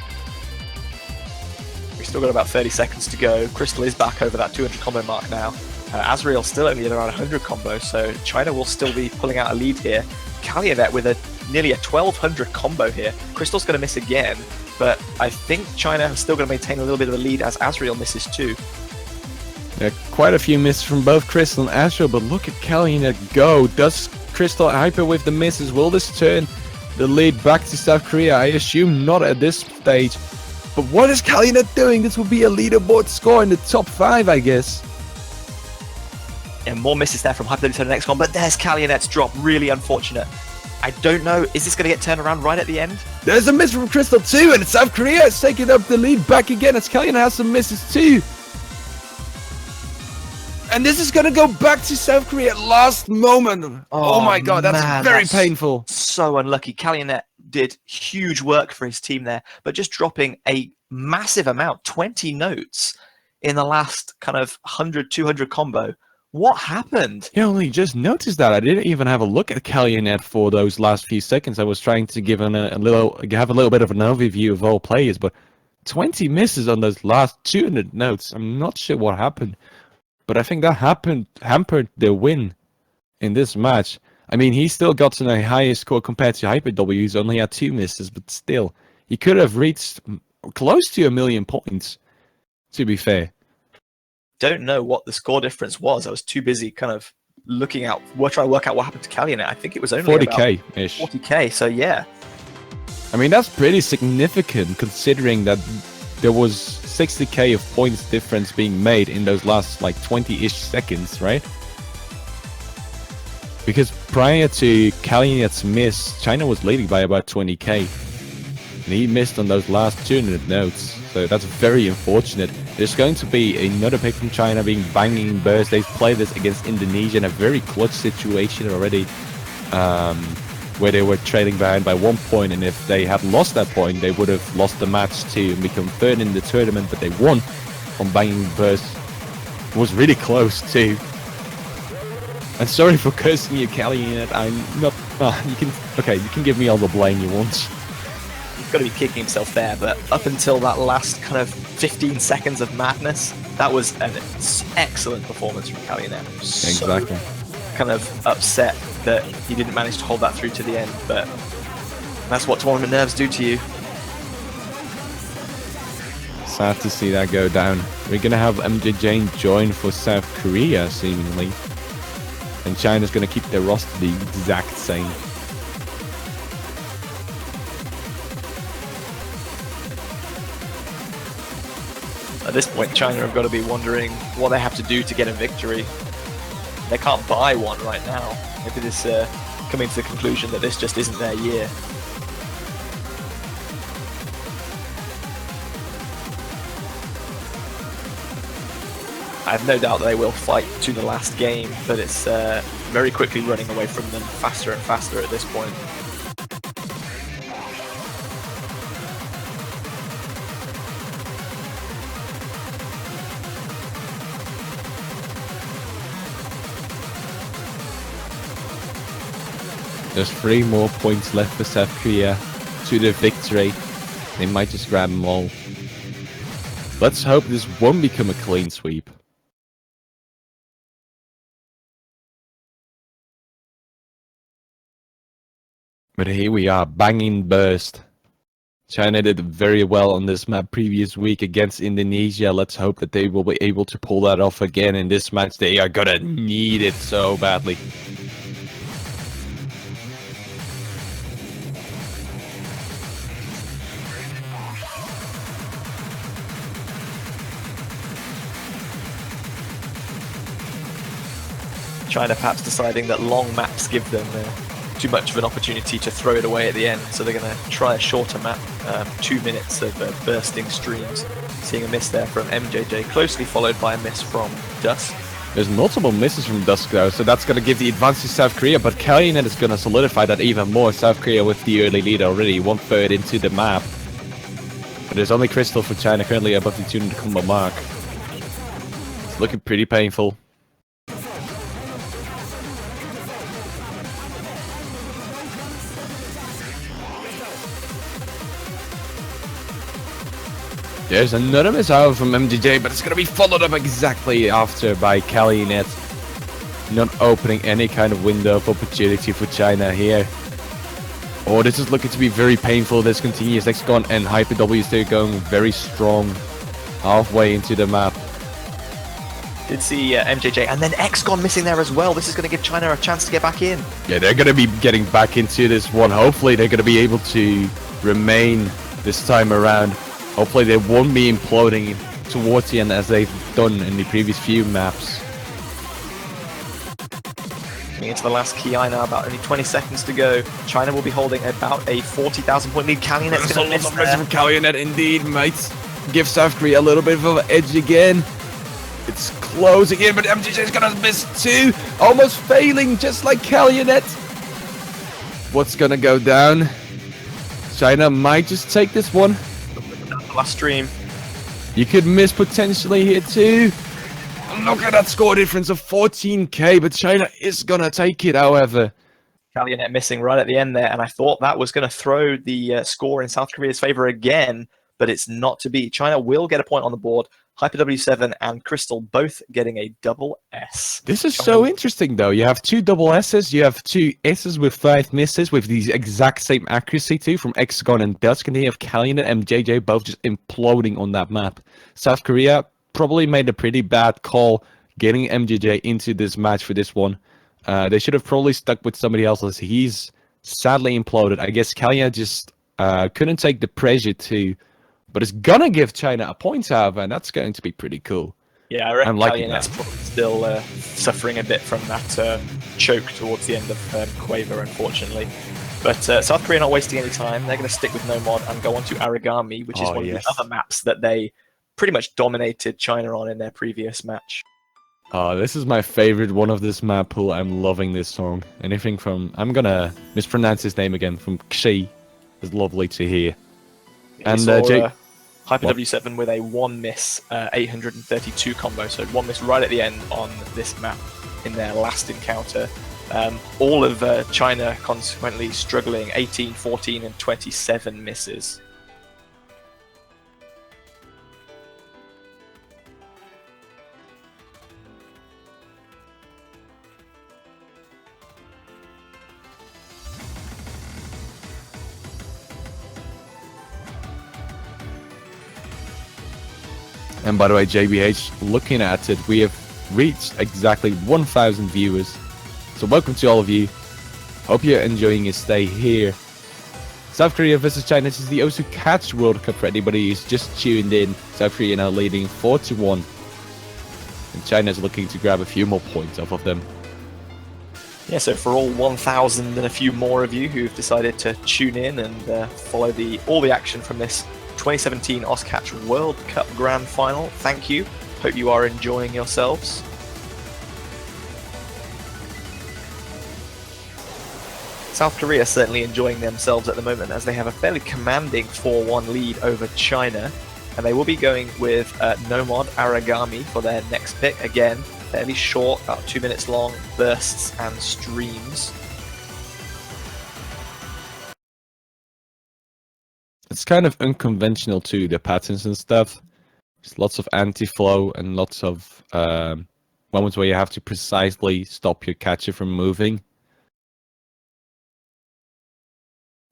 We've still got about 30 seconds to go. Crystal is back over that 200 combo mark now. Azrael still only at around 100 combo, so China will still be pulling out a lead here. Kalyanet with nearly a 1200 combo here. Crystal's going to miss again, but I think China is still going to maintain a little bit of a lead as Azrael misses too. Yeah, quite a few misses from both Crystal and Azrael, but look at Kalyanet go. Does Crystal hyper with the misses? Will this turn the lead back to South Korea? I assume not at this stage. But what is Kalyanet doing? This would be a leaderboard score in the top 5, I guess. And more misses there from HyperW7 and XCON, but there's Kalyanet's drop. Really unfortunate. I don't know, is this going to get turned around right at the end? There's a miss from Crystal too, and South Korea is taking up the lead back again as Kalyanet has some misses too. And this is going to go back to South Korea at last moment. Oh my god, that's very painful. So unlucky. Kalyanet did huge work for his team there, but just dropping a massive amount, 20 notes in the last kind of 100, 200 combo. What happened? I only just noticed that. I didn't even have a look at Kalyanet for those last few seconds. I was trying to give have a little bit of an overview of all players, but 20 misses on those last 200 notes. I'm not sure what happened, but I think that hampered their win in this match. I mean, he still got a higher score compared to HyperW, who's only had 2 misses, but still, he could have reached close to 1 million points, to be fair. Don't know what the score difference was. I was too busy kind of looking out, trying to work out what happened to Kalyanet. I think it was only 40k-ish. 40k, so yeah. I mean, that's pretty significant considering that there was 60k of points difference being made in those last like 20-ish seconds, right? Because prior to Kalyanet's miss, China was leading by about 20k. And he missed on those last 200 notes. So that's very unfortunate. There's going to be another pick from China being banging burst. They've played this against Indonesia in a very clutch situation already. Where they were trailing behind by 1 point, and if they had lost that point, they would have lost the match too and become third in the tournament, but they won on banging burst. It was really close too. I'm sorry for cursing you, Kalyanet. I'm not... you can give me all the blame you want. He's got to be kicking himself there, but up until that last kind of 15 seconds of madness, that was an excellent performance from Kalyanet. Exactly. Kind of upset that he didn't manage to hold that through to the end, but that's what tournament nerves do to you. Sad to see that go down. We're gonna have MJJ join for South Korea, seemingly. And China's gonna keep their roster the exact same. At this point, China have got to be wondering what they have to do to get a victory. They can't buy one right now. Maybe this coming to the conclusion that this just isn't their year. I have no doubt that they will fight to the last game, but it's very quickly running away from them, faster and faster at this point. There's 3 more points left for South Korea to the victory. They might just grab them all. Let's hope this won't become a clean sweep. But here we are, banging burst. China did very well on this map previous week against Indonesia. Let's hope that they will be able to pull that off again in this match. They are gonna need it so badly. China perhaps deciding that long maps give them too much of an opportunity to throw it away at the end, so they're going to try a shorter map, 2 minutes of bursting streams. Seeing a miss there from MJJ, closely followed by a miss from Dusk. There's multiple misses from Dusk though, so that's going to give the advantage to South Korea, but Kalyanet is going to solidify that even more. South Korea with the early lead already, 1/3 into the map. But there's only Crystal for China currently above the 200 combo mark. It's looking pretty painful. There's another missile from MJJ, but it's going to be followed up exactly after by Kalyanet. Not opening any kind of window of opportunity for China here. Oh, this is looking to be very painful. This continues. XCON and HyperW still going very strong. Halfway into the map. Did see MJJ, and then XCON missing there as well. This is going to give China a chance to get back in. Yeah, they're going to be getting back into this one. Hopefully they're going to be able to remain this time around. Hopefully they won't be imploding towards the end as they've done in the previous few maps. Coming into the last KI now, about only 20 seconds to go. China will be holding about a 40,000 point lead. Kalyonet's going to miss there. From Kalyanet indeed, mate. Give South Korea a little bit of an edge again. It's closing in, but MJJ's going to miss too. Almost failing, just like Kalyanet. What's going to go down? China might just take this one. Last stream. You could miss potentially here too. Look at that score difference of 14k, but China is gonna take it, however. Kalyanet missing right at the end there, and I thought that was going to throw the score in South Korea's favor again, but it's not to be. China will get a point on the board. Hyper W7 and Crystal both getting a double S. This is so interesting, though. You have two double S's, you have two S's with 5 misses with the exact same accuracy too from Hexagon and Dusk, and then you have Kalyan and MJJ both just imploding on that map. South Korea probably made a pretty bad call getting MJJ into this match for this one. They should have probably stuck with somebody else as he's sadly imploded. I guess Kalyan just couldn't take the pressure too. But it's gonna give China a point, however, and that's going to be pretty cool. Yeah, I reckon Kalyan's probably still suffering a bit from that choke towards the end of Quaver, unfortunately. But South Korea not wasting any time. They're going to stick with No Mod and go on to Aragami, which is one of the other maps that they pretty much dominated China on in their previous match. Oh, this is my favorite one of this map pool. I'm loving this song. Anything from... I'm gonna mispronounce his name again. From Xi is lovely to hear. And Hyper W7 with a 1 miss 832 combo, so 1 miss right at the end on this map in their last encounter. All of China consequently struggling 18, 14 and 27 misses. And by the way, JBH, looking at it, we have reached exactly 1,000 viewers. So welcome to all of you. Hope you're enjoying your stay here. South Korea versus China. This is the Osu Catch World Cup for anybody who's just tuned in. South Korea now leading 4-1. And China's looking to grab a few more points off of them. Yeah, so for all 1,000 and a few more of you who've decided to tune in and follow all the action from this 2017 Oscatch World Cup Grand Final, thank you. Hope you are enjoying yourselves. South Korea certainly enjoying themselves at the moment as they have a fairly commanding 4-1 lead over China, and they will be going with Nomod Aragami for their next pick. Again, fairly short, about 2 minutes long, bursts and streams. It's kind of unconventional too, the patterns and stuff. There's lots of anti-flow and lots of moments where you have to precisely stop your catcher from moving.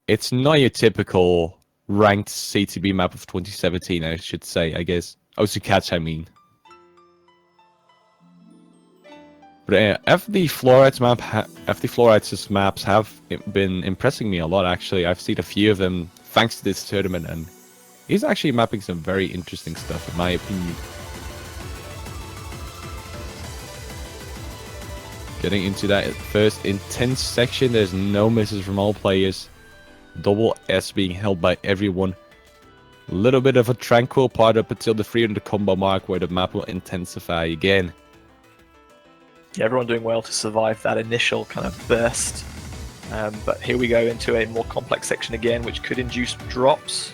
It's not your typical ranked CTB map of 2017, I should say, I guess. Osu Catch, I mean. But FD Fluoride's maps have been impressing me a lot, actually. I've seen a few of them thanks to this tournament, and he's actually mapping some very interesting stuff, in my opinion. Getting into that first intense section, there's no misses from all players. Double S being held by everyone. A little bit of a tranquil part up until the 300 combo mark where the map will intensify again. Yeah, everyone doing well to survive that initial kind of burst. But here we go into a more complex section again, which could induce drops.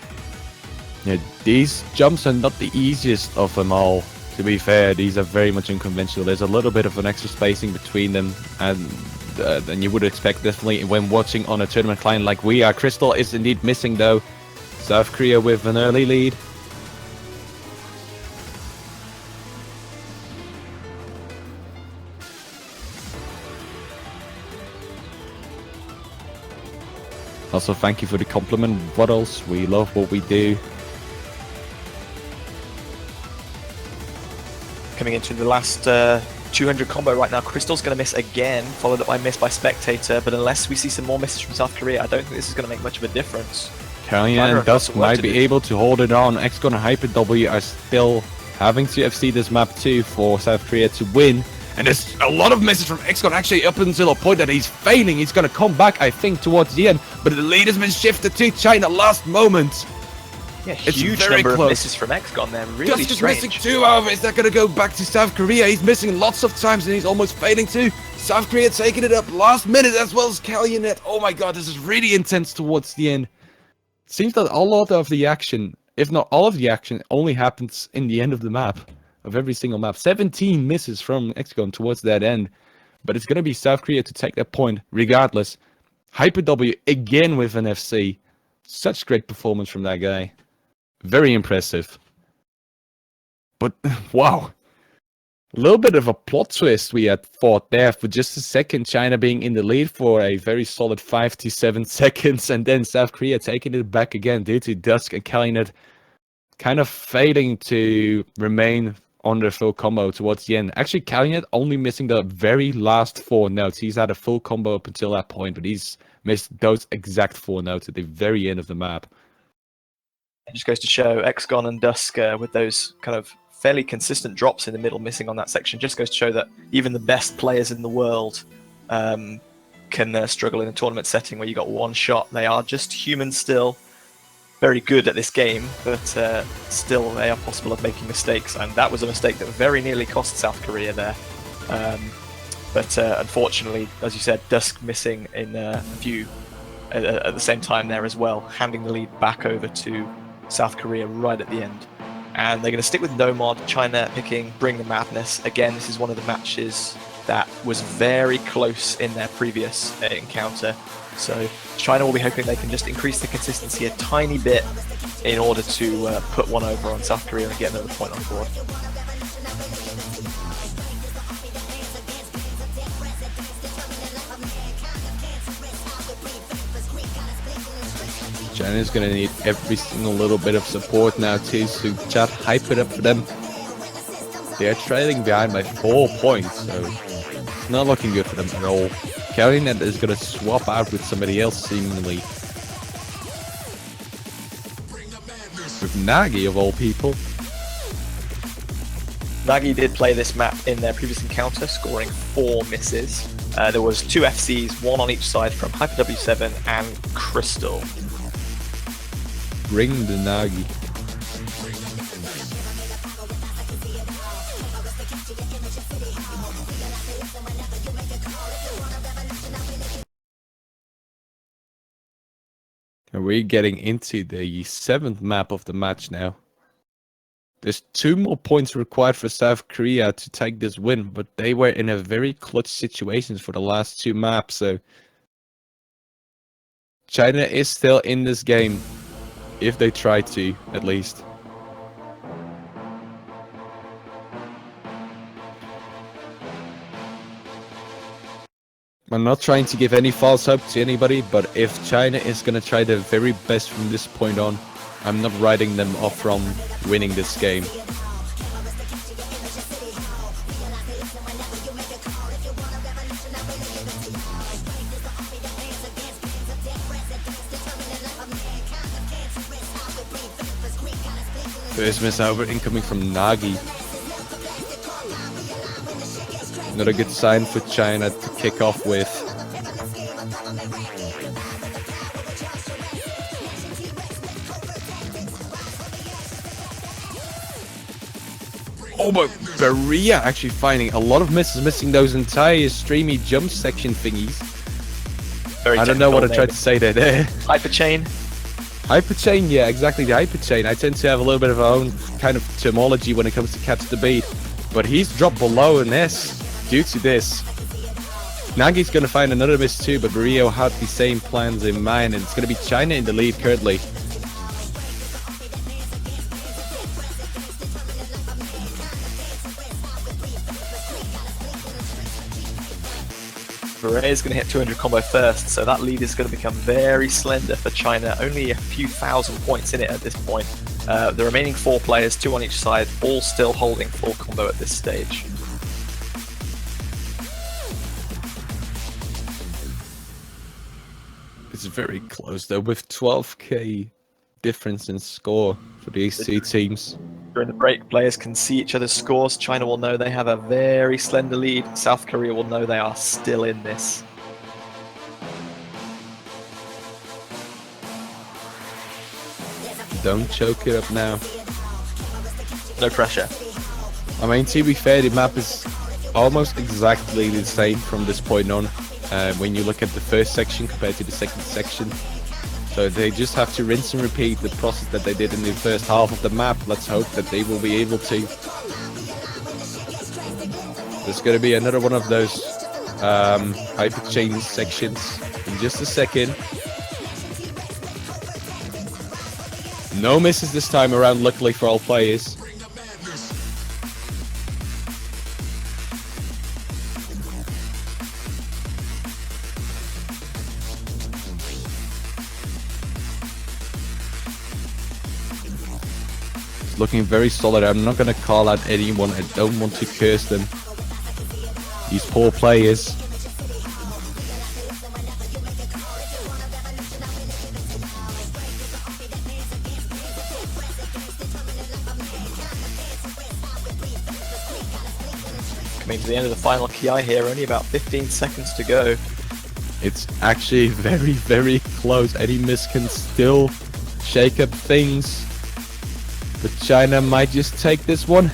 Yeah, these jumps are not the easiest of them all. To be fair, these are very much unconventional. There's a little bit of an extra spacing between them, and than you would expect definitely when watching on a tournament client like we are. Crystal is indeed missing though. South Korea with an early lead. Also, thank you for the compliment, Waddles. We love what we do. Coming into the last 200 combo right now, Crystal's going to miss again, followed up by miss by Spectator, but unless we see some more misses from South Korea, I don't think this is going to make much of a difference. Kalyan and Dusk might be able to hold it on. Hexagon and Hyper W are still having to FC this map too for South Korea to win. And there's a lot of misses from Hexagon actually up until a point that he's failing. He's going to come back, I think, towards the end. But the lead has been shifted to China last moment. Yeah, huge number of misses from Hexagon there. Really Just strange. missing 2, however. Is that going to go back to South Korea? He's missing lots of times and he's almost failing too. South Korea taking it up last minute as well as Kalyan. Oh my god, this is really intense towards the end. It seems that a lot of the action, if not all of the action, only happens in the end of the map. Of every single map. 17 misses from Hexagon towards that end. But it's going to be South Korea to take that point regardless. Hyper W again with an FC. Such great performance from that guy. Very impressive. But wow. A little bit of a plot twist we had thought there for just a second. China being in the lead for a very solid 5 to 7 seconds, and then South Korea taking it back again due to Dusk and Calumet kind of failing to remain on their full combo towards the end. Actually, Calumet only missing the very last 4 notes. He's had a full combo up until that point, but he's missed those exact 4 notes at the very end of the map. It just goes to show Exgon and Dusk with those kind of fairly consistent drops in the middle missing on that section. Just goes to show that even the best players in the world can struggle in a tournament setting where you got one shot. They are just human still, very good at this game, but still they are possible of making mistakes, and that was a mistake that very nearly cost South Korea there. But unfortunately, as you said, Dusk missing in a few at the same time there as well, handing the lead back over to South Korea right at the end. And they're going to stick with no mod. China picking Bring the Madness. Again, this is one of the matches that was very close in their previous encounter. So China will be hoping they can just increase the consistency a tiny bit in order to put one over on South Korea and get another point on board. China's going to need every single little bit of support now too, so chat, hype it up for them. They're trailing behind by 4 points, so it's not looking good for them at all. Calumet is going to swap out with somebody else seemingly. With Nagi of all people. Nagi did play this map in their previous encounter, scoring 4 misses. There was 2 FCs, 1 on each side from Hyper W7 and Crystal. Bring the Nagi. And we're getting into the 7th map of the match now. There's 2 more points required for South Korea to take this win, but they were in a very clutch situations for the last 2 maps, so China is still in this game. If they try to, at least. I'm not trying to give any false hope to anybody, but if China is going to try their very best from this point on, I'm not writing them off from winning this game. First miss over incoming from Nagi. Not a good sign for China to kick off with. Oh, but Berea actually finding a lot of misses, missing those entire streamy jump section thingies. Very I don't know what I tried to say there. Hyperchain. Hyperchain, yeah, exactly, the Hyperchain. I tend to have a little bit of our own kind of terminology when it comes to catch the beat. But he's dropped below an S due to this. Nagi's going to find another miss too, but Rio had the same plans in mind, and it's going to be China in the lead currently. Berea is going to hit 200 combo first, so that lead is going to become very slender for China. Only a few thousand points in it at this point. The remaining 4 players, 2 on each side, all still holding full combo at this stage. It's very close though, with 12k difference in score for these 2 teams. During the break, players can see each other's scores. China will know they have a very slender lead. South Korea will know they are still in this. Don't choke it up now. No pressure. I mean, to be fair, the map is almost exactly the same from this point on. When you look at the first section compared to the second section. So they just have to rinse and repeat the process that they did in the first half of the map. Let's hope that they will be able to. There's going to be another one of those hyperchain sections in just a second. No misses this time around, luckily for all players. Looking very solid. I'm not going to call out anyone. I don't want to curse them. These poor players. Coming to the end of the final Ki here, only about 15 seconds to go. It's actually very, very close. Any miss can still shake up things. But China might just take this one.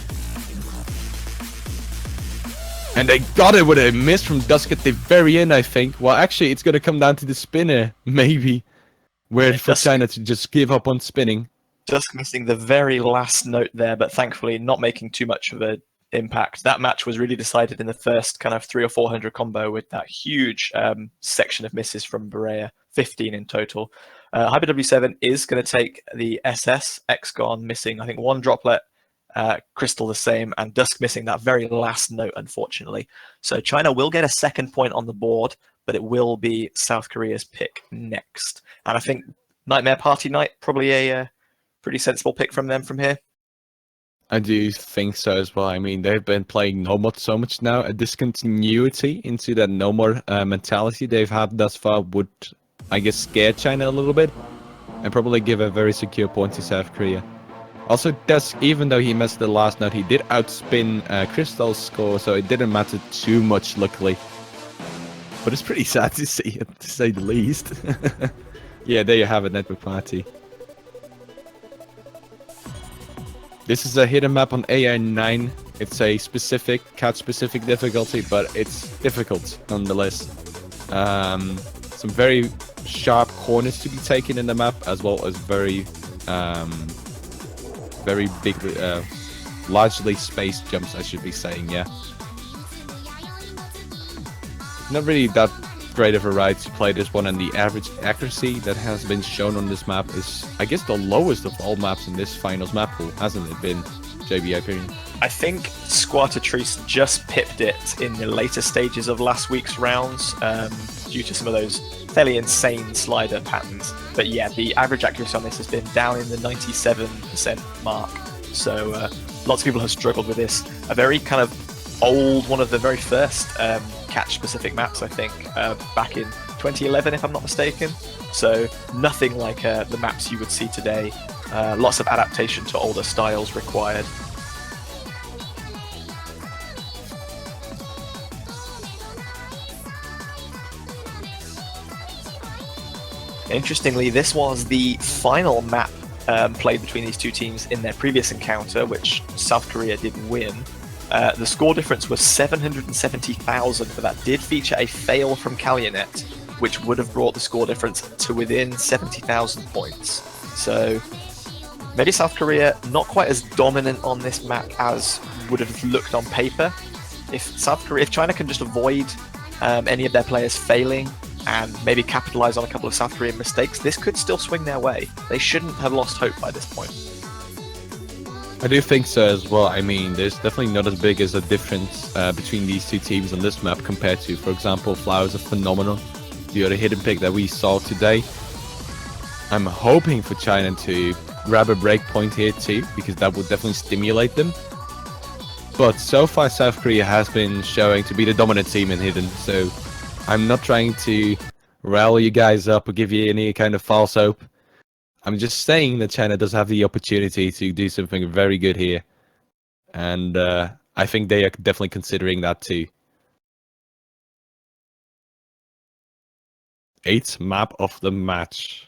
And they got it with a miss from Dusk at the very end, I think. Well, actually, it's going to come down to the spinner, maybe. Where for China to just give up on spinning. Dusk missing the very last note there, but thankfully not making too much of an impact. That match was really decided in the first kind of 300 or 400 combo with that huge section of misses from Berea, 15 in total. Hyper W7 is going to take the SS, X-Gon missing, I think, one droplet, Crystal the same, and Dusk missing that very last note, unfortunately. So China will get a second point on the board, but it will be South Korea's pick next. And I think Nightmare Party Night, probably a pretty sensible pick from them from here. I do think so as well. I mean, they've been playing No Mod so much now. A discontinuity into that No More mentality they've had thus far would, I guess, scare China a little bit. And probably give a very secure point to South Korea. Also, Dusk, even though he missed the last note, he did outspin Crystal's score, so it didn't matter too much, luckily. But it's pretty sad to see it, to say the least. Yeah, there you have it, Network Party. This is a hidden map on AI9. It's a specific, cat-specific difficulty, but it's difficult nonetheless. Some very sharp corners to be taken in the map, as well as very big, largely spaced jumps, I should be saying, yeah. Not really that great of a ride to play this one, and the average accuracy that has been shown on this map is, I guess, the lowest of all maps in this finals map pool, hasn't it been, JB? I think Squattatrice just pipped it in the later stages of last week's rounds due to some of those fairly insane slider patterns. But yeah, the average accuracy on this has been down in the 97% mark. So lots of people have struggled with this. A very kind of old, one of the very first catch-specific maps, I think, back in 2011, if I'm not mistaken. So nothing like the maps you would see today. Lots of adaptation to older styles required. Interestingly, this was the final map played between these two teams in their previous encounter, which South Korea did win. The score difference was 770,000, but that did feature a fail from Kalyanet, which would have brought the score difference to within 70,000 points. So maybe South Korea not quite as dominant on this map as would have looked on paper. If China can just avoid any of their players failing and maybe capitalize on a couple of South Korean mistakes, this could still swing their way. They shouldn't have lost hope by this point. I do think so as well. I mean, there's definitely not as big as a difference between these two teams on this map compared to, for example, Flowers of Phenomenon, the other hidden pick that we saw today. I'm hoping for China to grab a break point here too, because that would definitely stimulate them. But so far, South Korea has been showing to be the dominant team in hidden, so I'm not trying to rally you guys up or give you any kind of false hope. I'm just saying that China does have the opportunity to do something very good here. And I think they are definitely considering that too. 8th map of the match.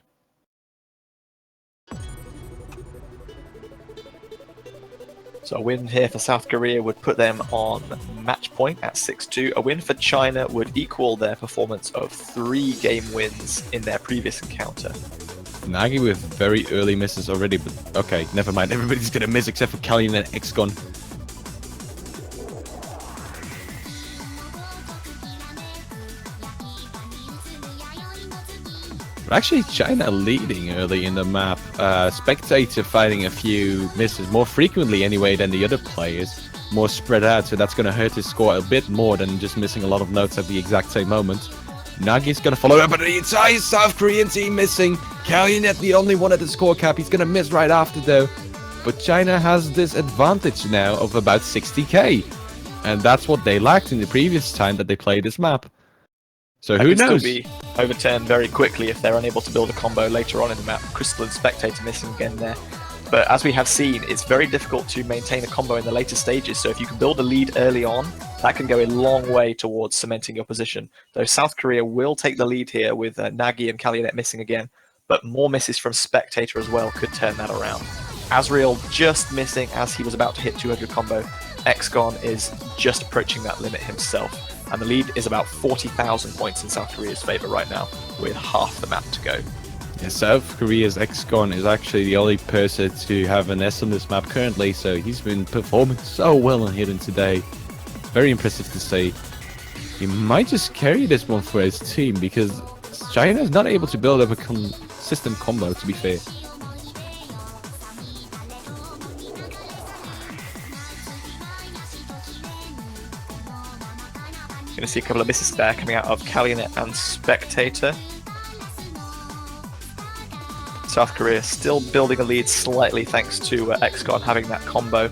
So a win here for South Korea would put them on match point at 6-2. A win for China would equal their performance of 3 game wins in their previous encounter. Nagi with very early misses already, but okay, never mind. Everybody's gonna miss except for Kalyan and X-Gon. But actually, China leading early in the map. Spectator finding a few misses more frequently anyway than the other players. More spread out, so that's going to hurt his score a bit more than just missing a lot of notes at the exact same moment. Nagi's going to follow up, but the entire South Korean team missing. Kalyanet the only one at the score cap. He's going to miss right after though. But China has this advantage now of about 60k. And that's what they lacked in the previous time that they played this map. So who knows? Still be overturned very quickly if they're unable to build a combo later on in the map. Crystal and Spectator missing again there. But as we have seen, it's very difficult to maintain a combo in the later stages. So if you can build a lead early on, that can go a long way towards cementing your position. Though South Korea will take the lead here with Nagi and Kalyanet missing again. But more misses from Spectator as well could turn that around. Azriel just missing as he was about to hit 200 combo. XGON is just approaching that limit himself. And the lead is about 40,000 points in South Korea's favor right now, with half the map to go. Yeah, South Korea's XGON is actually the only person to have an S on this map currently, so he's been performing so well on Hidden today. Very impressive to see. He might just carry this one for his team, because China is not able to build up a consistent combo, to be fair. Going to see a couple of misses there coming out of Kalyanet and Spectator. South Korea still building a lead slightly thanks to XGON having that combo.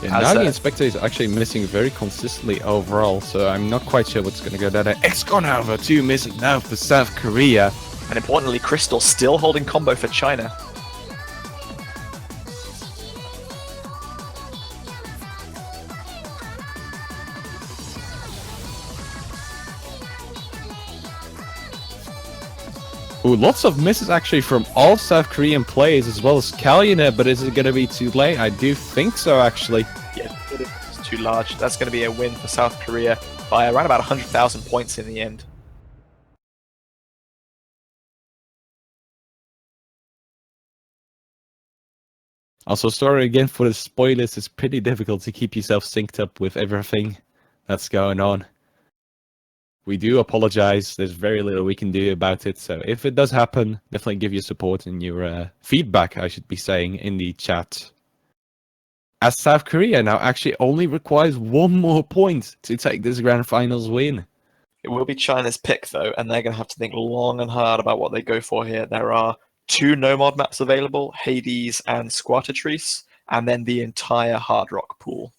Yeah, Nagi and Spectator is actually missing very consistently overall, so I'm not quite sure what's going to go down there. XGON, however, 2 missing now for South Korea. And importantly, Crystal still holding combo for China. Ooh, lots of misses actually from all South Korean players as well as Kalyanet, but is it going to be too late? I do think so, actually. Yeah, it's too large. That's going to be a win for South Korea by around about 100,000 points in the end. Also, sorry again for the spoilers. It's pretty difficult to keep yourself synced up with everything that's going on. We do apologize. There's very little we can do about it. So if it does happen, definitely give your support and your feedback, I should be saying, in the chat. As South Korea now actually only requires 1 more point to take this grand finals win. It will be China's pick, though, and they're going to have to think long and hard about what they go for here. There are 2 no-mod maps available, Hades and Squattatrice, and then the entire Hard Rock pool.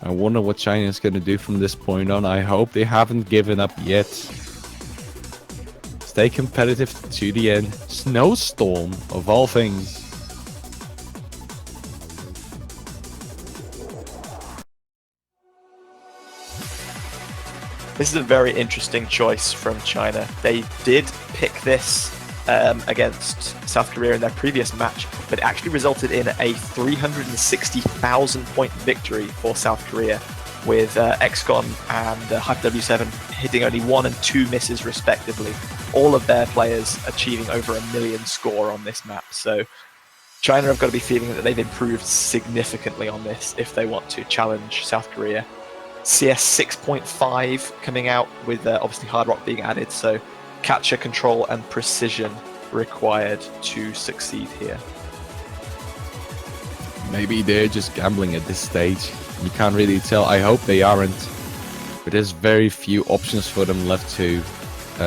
I wonder what China is going to do from this point on. I hope they haven't given up yet. Stay competitive to the end. Snowstorm, of all things. This is a very interesting choice from China. They did pick this against South Korea in their previous match, but it actually resulted in a 360,000 point victory for South Korea, with XGON and HyperW7 hitting only 1 and 2 misses respectively. All of their players achieving over 1 million score on this map. So China have got to be feeling that they've improved significantly on this if they want to challenge South Korea. CS 6.5 coming out with obviously Hard Rock being added, so capture, control, and precision required to succeed here. Maybe they're just gambling at this stage. You can't really tell. I hope they aren't. But there's very few options for them left to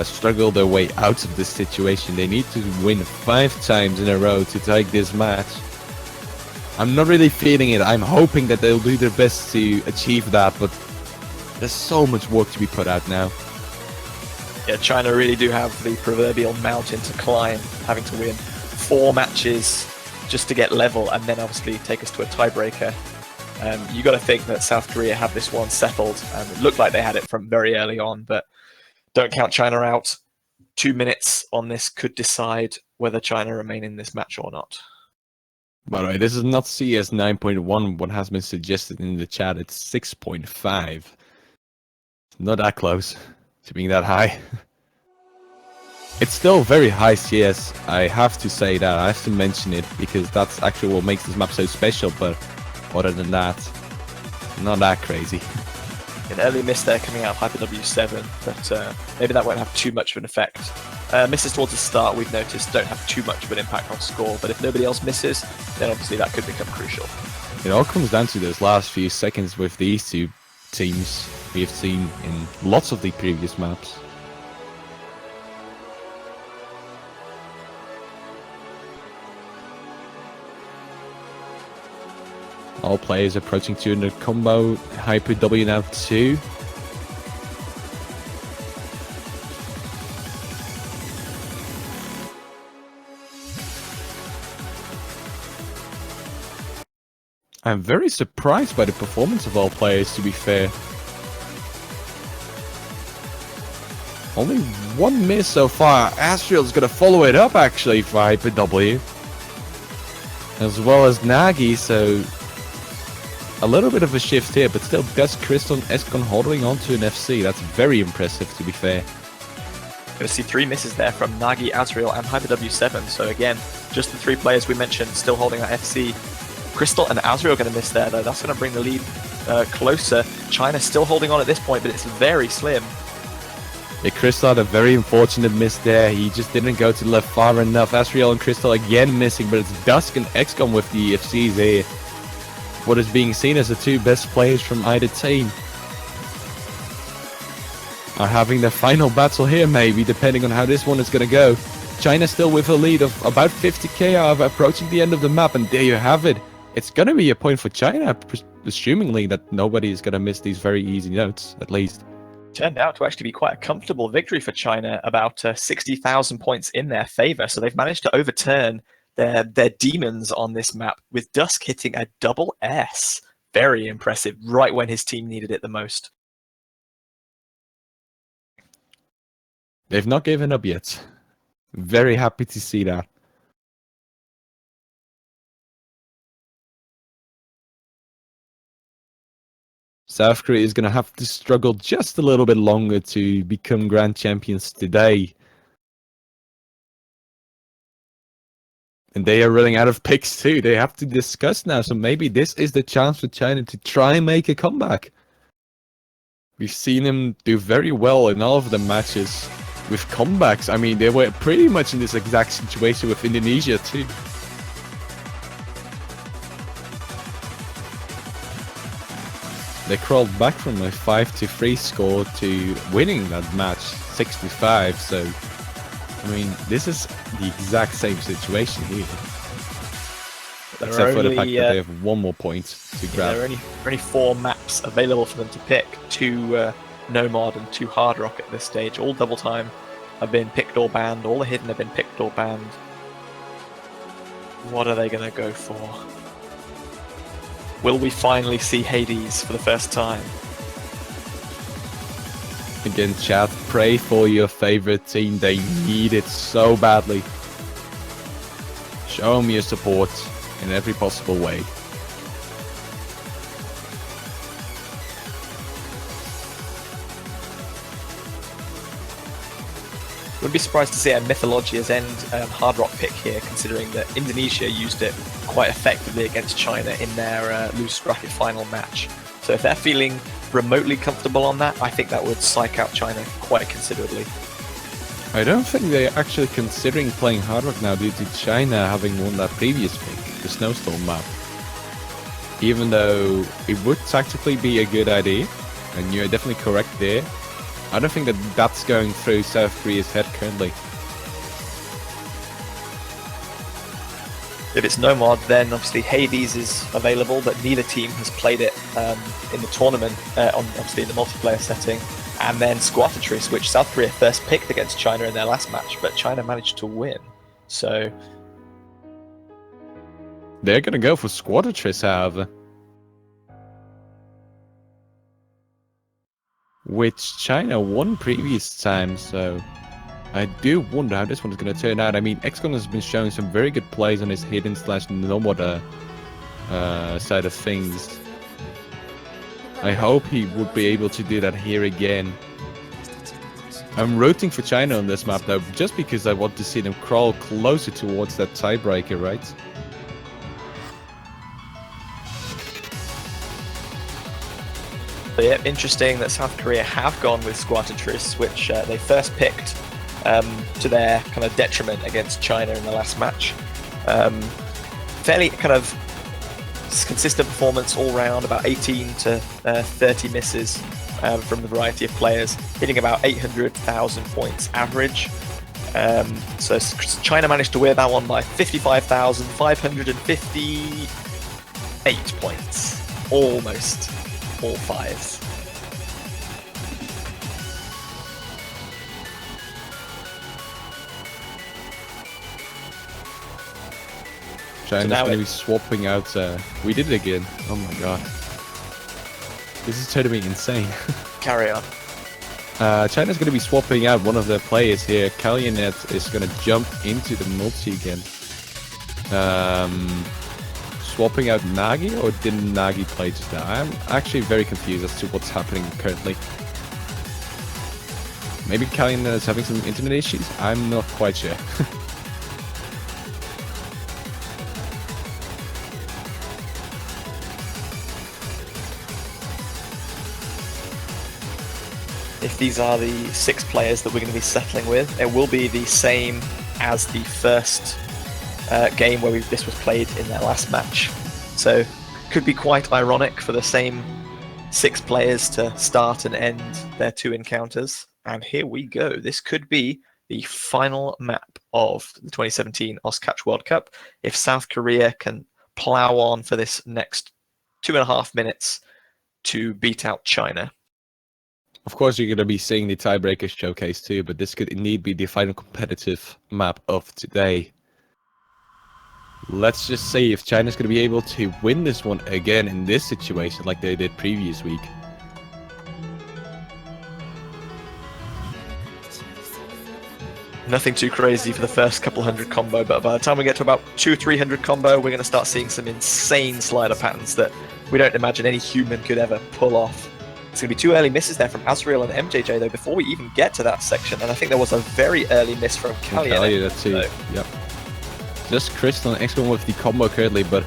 struggle their way out of this situation. They need to win 5 times in a row to take this match. I'm not really feeling it. I'm hoping that they'll do their best to achieve that, but there's so much work to be put out now. Yeah, China really do have the proverbial mountain to climb, having to win 4 matches just to get level, and then obviously take us to a tiebreaker. You got to think that South Korea have this one settled, and it looked like they had it from very early on, but don't count China out. 2 minutes on this could decide whether China remain in this match or not. By the way, this is not CS 9.1, what has been suggested in the chat. It's 6.5. Not that close to being that high. It's still very high CS. I have to say that. I have to mention it because that's actually what makes this map so special. But other than that, not that crazy. An early miss there coming out of Hyper W7, but maybe that won't have too much of an effect. Misses towards the start, we've noticed, don't have too much of an impact on score, but if nobody else misses, then obviously that could become crucial. It all comes down to those last few seconds with these two teams we have seen in lots of the previous maps. All players approaching 200 combo. Hyper W now 2. I'm very surprised by the performance of all players, to be fair. Only one miss so far. Astriel's gonna follow it up actually for Hyper W. As well as Nagi, so a little bit of a shift here, but still Dusk, Crystal, and Escon holding on to an FC. That's very impressive, to be fair. Going to see 3 misses there from Nagi, Azriel, and Hyper W7. So again, just the 3 players we mentioned still holding that FC. Crystal and Azriel going to miss there, though. That's going to bring the lead closer. China still holding on at this point, but it's very slim. Yeah, Crystal had a very unfortunate miss there. He just didn't go to the left far enough. Azriel and Crystal again missing, but it's Dusk and XCOM with the FCs here. What is being seen as the 2 best players from either team are having their final battle here, maybe, depending on how this one is going to go. China still with a lead of about 50k, however, approaching the end of the map, and there you have it. It's going to be a point for China, assumingly that nobody is going to miss these very easy notes, at least. Turned out to actually be quite a comfortable victory for China, about 60,000 points in their favor, so they've managed to overturn their demons on this map, with Dusk hitting a double S. Very impressive, right when his team needed it the most. They've not given up yet. Very happy to see that. South Korea is going to have to struggle just a little bit longer to become grand champions today. And they are running out of picks too. They have to discuss now. So maybe this is the chance for China to try and make a comeback. We've seen them do very well in all of the matches with comebacks. I mean, they were pretty much in this exact situation with Indonesia too. They crawled back from a 5-3 score to winning that match 6-5. So, I mean, this is the exact same situation here. Except for the fact that they have one more point to grab. There are only 4 maps available for them to pick. 2 Nomad and 2 Hard Rock at this stage. All double time have been picked or banned. All the hidden have been picked or banned. What are they going to go for? Will we finally see Hades for the first time? Again, chat, pray for your favorite team. They need it so badly. Show them your support in every possible way. Wouldn't be surprised to see a Mythologia's End Hard Rock pick here, considering that Indonesia used it quite effectively against China in their loose bracket final match. So if they're feeling remotely comfortable on that, I think that would psych out China quite considerably. I don't think they're actually considering playing Hard Rock now due to China having won that previous pick, the Snowstorm map. Even though it would tactically be a good idea, and you're definitely correct there, I don't think that that's going through South Korea's head currently. If it's Nomad, then obviously Hades is available, but neither team has played it in the tournament, obviously in the multiplayer setting. And then Squattatrice, which South Korea first picked against China in their last match, but China managed to win. So they're going to go for Squattatrice, however. Which China won previous time, so I do wonder how this one's going to turn out. I mean, XCOM has been showing some very good plays on his hidden / Nomad side of things. I hope he would be able to do that here again. I'm rooting for China on this map though, just because I want to see them crawl closer towards that tiebreaker, right? So yeah, interesting that South Korea have gone with Squattatrice, which they first picked to their kind of detriment against China in the last match. Fairly kind of consistent performance all round, about 18 to 30 misses from the variety of players, hitting about 800,000 points average. So China managed to win that one by 55,558 points, almost all fives. China's now going to be swapping out. We did it again. Oh my god. This is totally insane. Carry on. China's going to be swapping out one of their players here. Kalyanet is going to jump into the multi again. Swapping out Nagi, or didn't Nagi play just now? I'm actually very confused as to what's happening currently. Maybe Kalyanet is having some internet issues? I'm not quite sure. If these are the 6 players that we're going to be settling with, it will be the same as the first game where this was played in their last match. So could be quite ironic for the same 6 players to start and end their 2 encounters. And here we go. This could be the final map of the 2017 Oscatch World Cup. If South Korea can plow on for this next 2.5 minutes to beat out China. Of course, you're going to be seeing the tiebreaker showcase too, but this could indeed be the final competitive map of today. Let's just see if China's going to be able to win this one again in this situation like they did previous week. Nothing too crazy for the first couple hundred combo, but by the time we get to about 200-300 combo, we're going to start seeing some insane slider patterns that we don't imagine any human could ever pull off. It's going to be 2 early misses there from Azriel and MJJ though before we even get to that section, and I think there was a very early miss from Kalyanet too. Yep. Just Crystal and X1 with the combo currently, but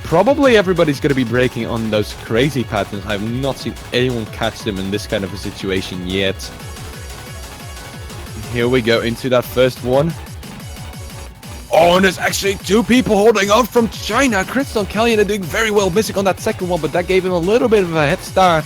probably everybody's going to be breaking on those crazy patterns. I have not seen anyone catch them in this kind of a situation yet. Here we go into that first one. Oh, and there's actually 2 people holding on from China. Crystal and Kalyan are doing very well, missing on that second one, but that gave him a little bit of a head start.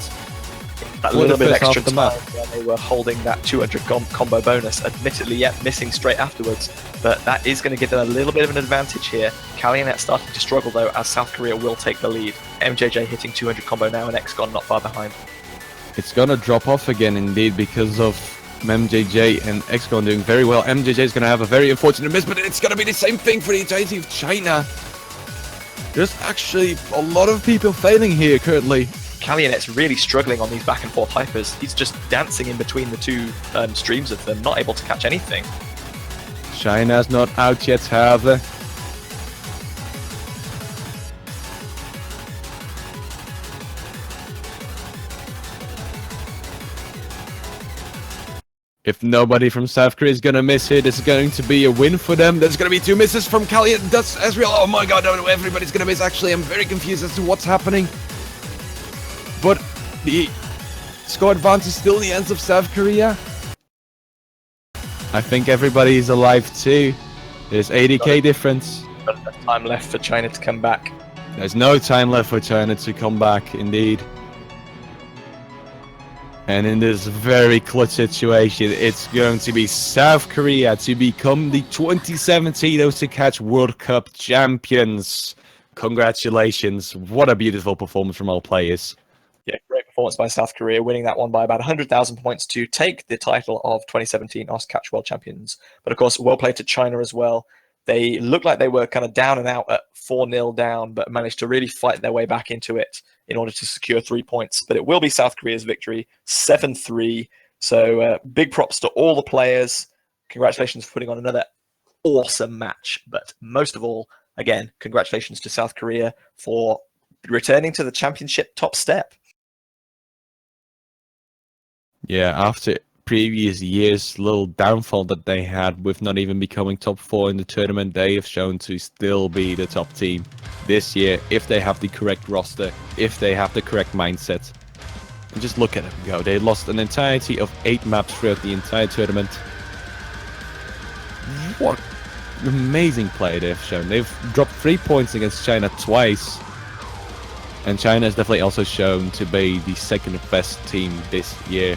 That little bit extra time when they were holding that 200 combo bonus. Admittedly, yet missing straight afterwards, but that is going to give them a little bit of an advantage here. Kalyanet starting to struggle though, as South Korea will take the lead. MJJ hitting 200 combo now, and XGON not far behind. It's gonna drop off again indeed because of MJJ and XGON doing very well. MJJ is going to have a very unfortunate miss, but it's going to be the same thing for the entirety of China. There's actually a lot of people failing here currently. Kalyanet's really struggling on these back and forth hypers. He's just dancing in between the 2 streams of them, not able to catch anything. China's not out yet, however. If nobody from South Korea is going to miss here, this is going to be a win for them. There's going to be 2 misses from Kalyan. That's Ezreal. Oh my god, no, everybody's going to miss. Actually, I'm very confused as to what's happening. But the score advance is still in the hands of South Korea. I think everybody is alive too. There's 80k difference. Not enough time left for China to come back. There's no time left for China to come back, indeed. And in this very clutch situation, it's going to be South Korea to become the 2017 Oscatch World Cup champions. Congratulations. What a beautiful performance from all players. Yeah, great performance by South Korea, winning that one by about 100,000 points to take the title of 2017 Oscatch World Champions. But of course, well played to China as well. They looked like they were kind of down and out at 4-0 down, but managed to really fight their way back into it in order to secure 3 points. But it will be South Korea's victory, 7-3. So big props to all the players. Congratulations for putting on another awesome match. But most of all, again, congratulations to South Korea for returning to the championship top step. Yeah, after previous year's little downfall that they had with not even becoming top 4 in the tournament, they have shown to still be the top team this year if they have the correct roster, if they have the correct mindset. And just look at them go. They lost an entirety of 8 maps throughout the entire tournament. What amazing play they've shown. They've dropped 3 points against China twice. And China has definitely also shown to be the second best team this year.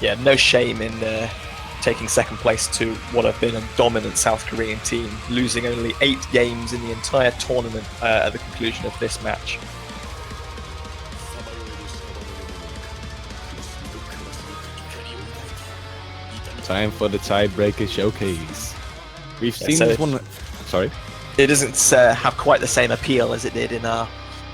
Yeah, no shame in taking second place to what have been a dominant South Korean team, losing only 8 games in the entire tournament at the conclusion of this match. Time for the tiebreaker showcase. We've Yeah, seen so this one. Sorry. It doesn't have quite the same appeal as it did in our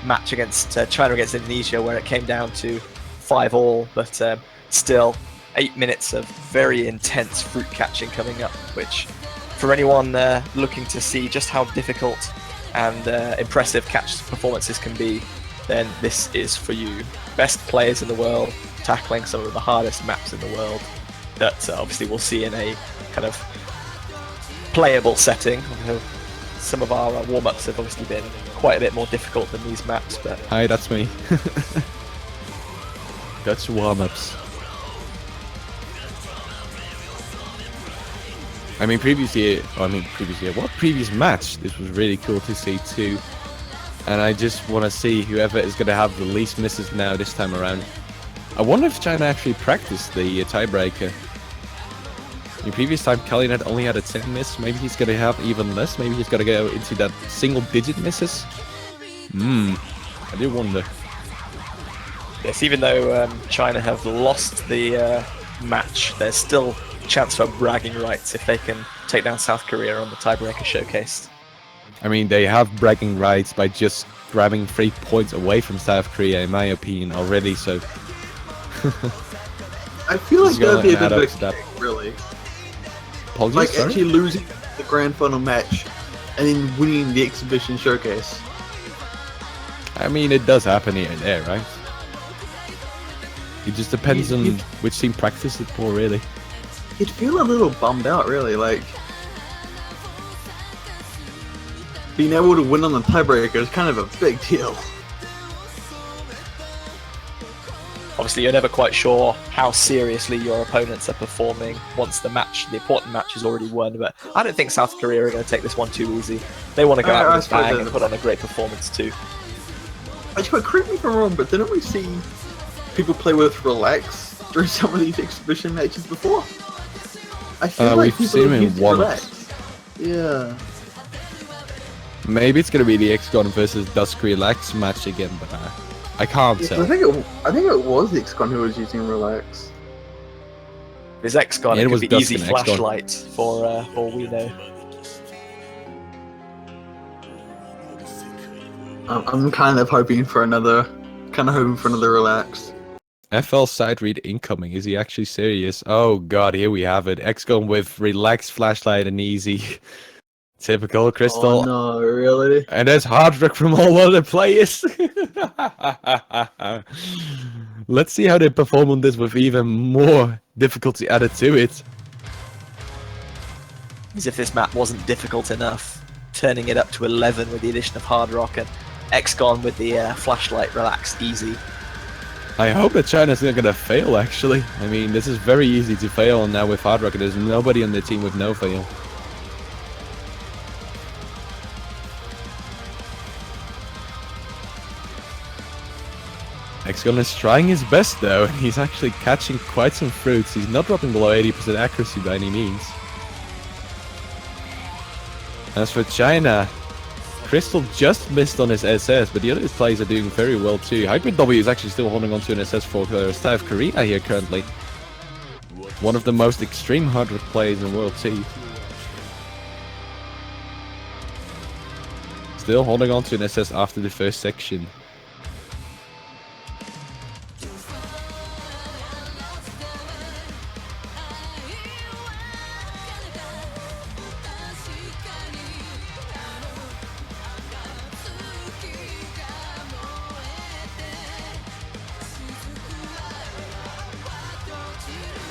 match against China against Indonesia, where it came down to 5-all, but still 8 minutes of very intense fruit catching coming up, which for anyone looking to see just how difficult and impressive catch performances can be, then this is for you. Best players in the world tackling some of the hardest maps in the world that obviously we'll see in a kind of playable setting. Some of our warm-ups have obviously been quite a bit more difficult than these maps, but Hi, that's me. Dutch warm-ups. I mean, previous year, what previous match? This was really cool to see too. And I just want to see whoever is going to have the least misses now this time around. I wonder if China actually practiced the tiebreaker. The previous time, Kallinet only had a 10 miss. Maybe he's going to have even less. Maybe he's going to go into that single-digit misses. I do wonder. yes, even though China have lost the match, there's still a chance for bragging rights if they can take down South Korea on the tiebreaker showcase. I mean, they have bragging rights by just grabbing 3 points away from South Korea, in my opinion, already. So I feel like This is gonna that'd be a add bit up of to a that. kick, really. apologies. Like sorry? actually losing the grand final match and then winning the exhibition showcase. I mean, it does happen here and there, right? It just depends on which team practiced it more, really. You'd feel a little bummed out, really. Like being able to win on the tiebreaker is kind of a big deal. Obviously, you're never quite sure how seriously your opponents are performing once the important match is already won, but I don't think South Korea are going to take this one too easy. They want to go out I with a suppose bang they- and put on a great performance too. Actually, correct me if I'm wrong, but didn't we see people play with Relax during some of these exhibition matches before? I feel like we've people seen have him in used one. Relax. Yeah. Maybe it's gonna be the XCon versus Dusk Relax match again, but I can't Yes, tell. I think it was the XCon who was using Relax. His XCon, Yeah, it it was could be easy Dusk and XCon. flashlight for all we know. I'm kind of hoping for another Relax. FL side read incoming. Is he actually serious? Oh god, here we have it. XCon with Relax, Flashlight, and Easy. Typical Crystal. Oh no, really? And there's hard work from all other players. Let's see how they perform on this with even more difficulty added to it. As if this map wasn't difficult enough, turning it up to 11 with the addition of Hard Rock and XCon with the Flashlight Relax Easy. I hope that China's not gonna fail, actually. I mean, this is very easy to fail, and now with Hard Rock, there's nobody on the team with no fail. XCon is trying his best though, and he's actually catching quite some fruits. He's not dropping below 80% accuracy by any means. As for China, Crystal just missed on his SS, but the other players are doing very well too. Hybrid W is actually still holding on to an SS for South Korea here currently. One of the most extreme hard work players in the world too. Still holding on to an SS after the first section.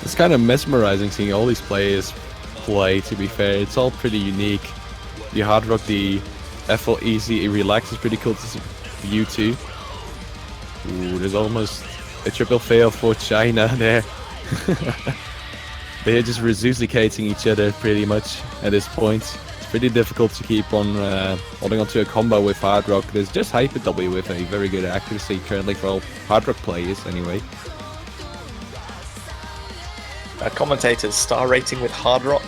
It's kind of mesmerizing seeing all these players play, to be fair. It's all pretty unique. The Hard Rock, the FL Easy, Relax is pretty cool to view too. Ooh, there's almost a triple fail for China there. They're just resuscitating each other pretty much at this point. It's pretty difficult to keep on holding on to a combo with Hard Rock. There's just Hyper W with a very good accuracy currently for all Hard Rock players anyway. Commentators, star rating with Hard Rock.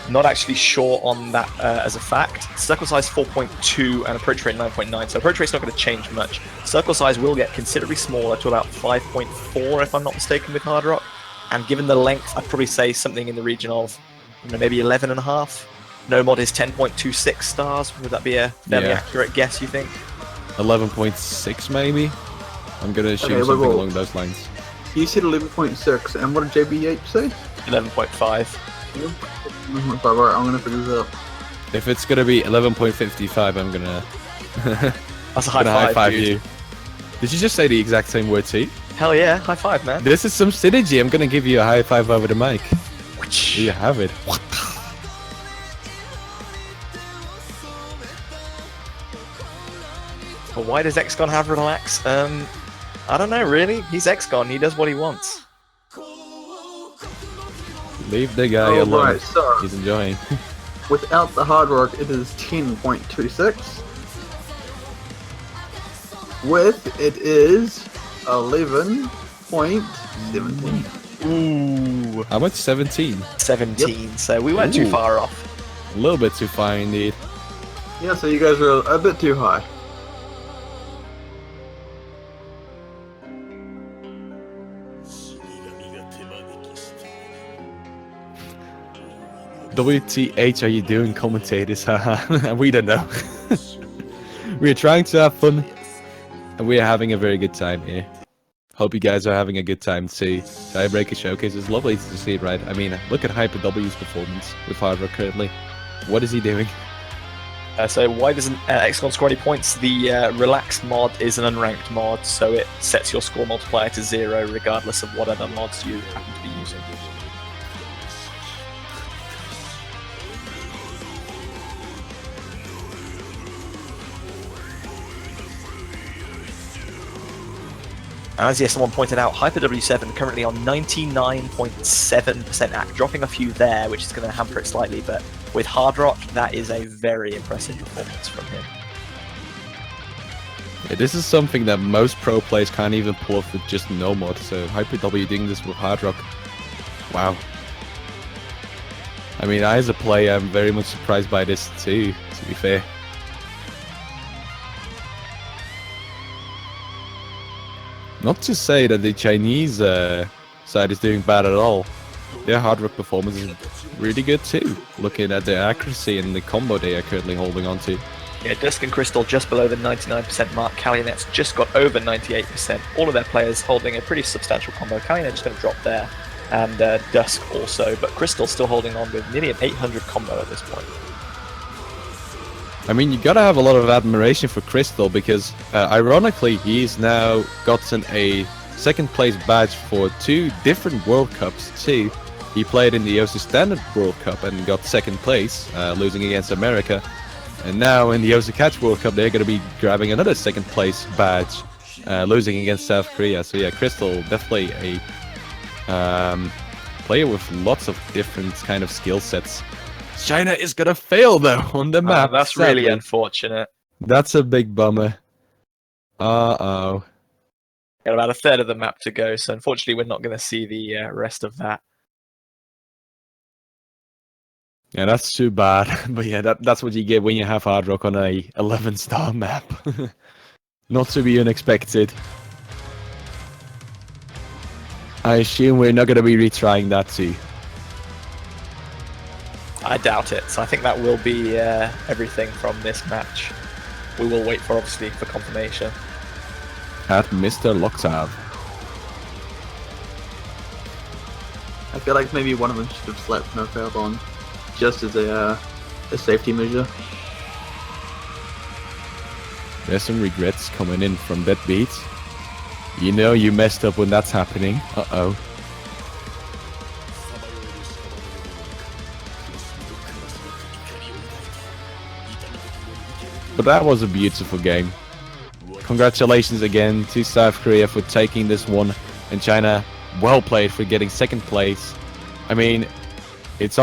Not actually sure on that as a fact. Circle size 4.2 and approach rate 9.9, so approach rate's not going to change much. Circle size will get considerably smaller to about 5.4 if I'm not mistaken with Hard Rock. And given the length, I'd probably say something in the region of maybe 11.5. No mod is 10.26 stars. Would that be a fairly accurate guess, you think? 11.6 maybe? I'm going to assume something along those lines. You said 11.6, and what did JBH say? 11.5. 11.5, alright, I'm gonna figure this out. If it's going to be 11.55, I'm going to... That's a high five, dude. you. Did you just say the exact same word too? Hell yeah, high five, man. This is some synergy. I'm going to give you a high five over the mic. There you have it. But why does XCon have Relax? I don't know, really. He's XCon, he does what he wants. Leave the guy alone. Right, so He's enjoying. without the Hard Rock, it is 10.26. With it is 11.17. Ooh. How much? 17? 17, so we weren't too Ooh. far off. A little bit too far indeed. Yeah, so you guys are a bit too high. WTH are you doing, commentators? Haha, we don't know. We're trying to have fun, and we're having a very good time here. Hope you guys are having a good time too. Tiebreaker Showcase is lovely to see it, right? I mean, look at Hyper W's performance with Hard Rock currently. What is he doing? So why doesn't XCon score any points? The Relax mod is an unranked mod, so it sets your score multiplier to 0 regardless of what other mods you happen to be using. As someone pointed out, Hyper W7 currently on 99.7% act, dropping a few there, which is going to hamper it slightly, but with Hard Rock, that is a very impressive performance from him. Yeah, this is something that most pro players can't even pull off with just no mod, so Hyper W doing this with Hard Rock. Wow. I mean, I as a player, I'm very much surprised by this too, to be fair. Not to say that the Chinese side is doing bad at all. Their Hard Rock performance is really good too, looking at their accuracy and the combo they are currently holding on to. Yeah, Dusk and Crystal just below the 99% mark. Calionet's just got over 98%. All of their players holding a pretty substantial combo. Calionet's going to drop there, and Dusk also, but Crystal still holding on with nearly an 800 combo at this point. I mean, you gotta have a lot of admiration for Crystal because, ironically, he's now gotten a second place badge for 2 different World Cups too. He played in the OC Standard World Cup and got second place, losing against America. And now in the OC Catch World Cup, they're gonna be grabbing another second place badge, losing against South Korea. So yeah, Crystal definitely a player with lots of different kind of skill sets. China is gonna fail though on the map. That's sadly. really unfortunate. That's a big bummer. Uh-oh. Got about a third of the map to go, so unfortunately we're not going to see the rest of that. Yeah, that's too bad. But yeah, that's what you get when you have Hard Rock on a 11-star map. Not to be unexpected. I assume we're not gonna be retrying that too. I doubt it, so I think that will be everything from this match. We will wait for, obviously, for confirmation. At Mr. Loxav. I feel like maybe one of them should have slapped NoFab on, just as a safety measure. There's some regrets coming in from that beat. You know you messed up when that's happening. Uh-oh. But that was a beautiful game. Congratulations again to South Korea for taking this one, and China, well played for getting second place. I mean, it's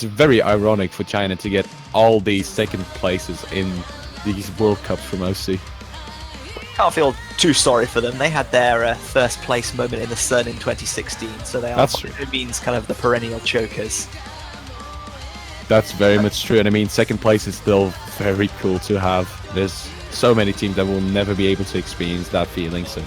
very ironic for China to get all these second places in these World Cups from OC. Can't feel too sorry for them. They had their first place moment in the sun in 2016, so they are That's by true. no means kind of the perennial chokers. That's very much true, and I mean, second place is still very cool to have. There's so many teams that will never be able to experience that feeling, so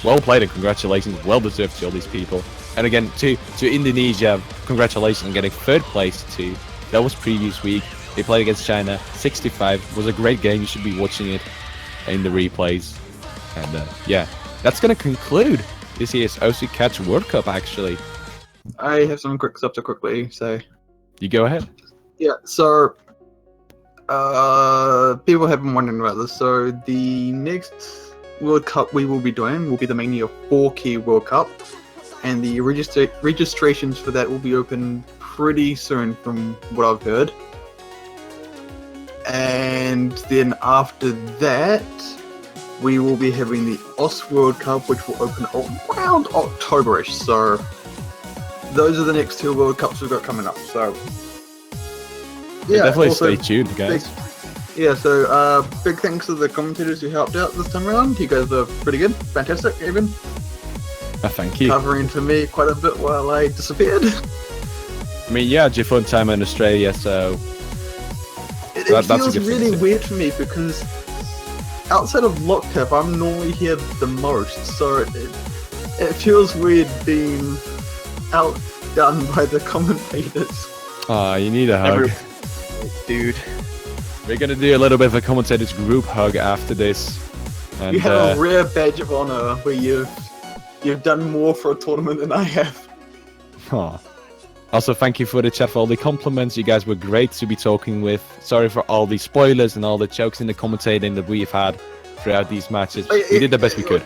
well played and congratulations, well deserved to all these people. And again, to Indonesia, congratulations on getting third place too. That was previous week. They played against China, 65. It was a great game, you should be watching it in the replays. And yeah, that's going to conclude this year's OC Catch World Cup actually. I have some quick stuff to quickly say. You go ahead. Yeah, so people have been wondering about this. So the next World Cup we will be doing will be the Mania 4K World Cup, and the registrations for that will be open pretty soon from what I've heard. And then after that, we will be having the OS World Cup, which will open around Octoberish. So those are the next two World Cups we've got coming up. So yeah, Definitely also, stay tuned, guys. So big thanks to the commentators who helped out this time around. You guys are pretty good, fantastic, even Thank you. covering for me quite a bit while I disappeared. I mean, yeah, your fun time in Australia, so It that's a feels good thing really to see. weird for me because outside of Locktap, I'm normally here the most, so it feels weird being outdone by the commentators. you need a hug. Dude. We're gonna do a little bit of a commentators group hug after this. And You have a rare badge of honor where you've done more for a tournament than I have. aw. Also, thank you for the chat, for all the compliments. You guys were great to be talking with. Sorry for all the spoilers and all the jokes in the commentating that we've had throughout these matches. We did the best we could.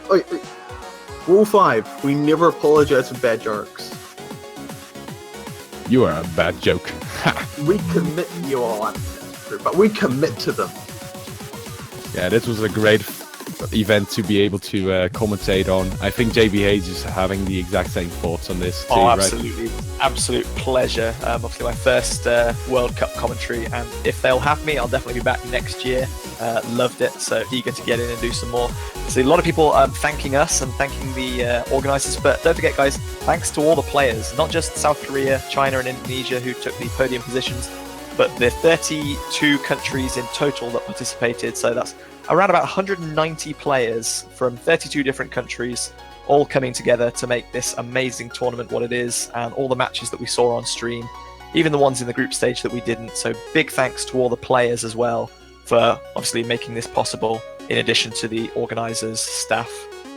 Rule 5, we never apologize for bad jokes. You are a bad joke. We commit, you all, but we commit to them. Yeah, this was a great event to be able to commentate on. I think JBH is having the exact same thoughts on this too, Oh, right? absolutely. Absolute pleasure. Obviously my first World Cup commentary, and if they'll have me, I'll definitely be back next year. Loved it, so eager to get in and do some more. So a lot of people thanking us and thanking the organisers, but don't forget guys, thanks to all the players, not just South Korea, China and Indonesia who took the podium positions, but the 32 countries in total that participated, so that's around about 190 players from 32 different countries, all coming together to make this amazing tournament what it is, and all the matches that we saw on stream, even the ones in the group stage that we didn't. So big thanks to all the players as well for obviously making this possible, in addition to the organisers, staff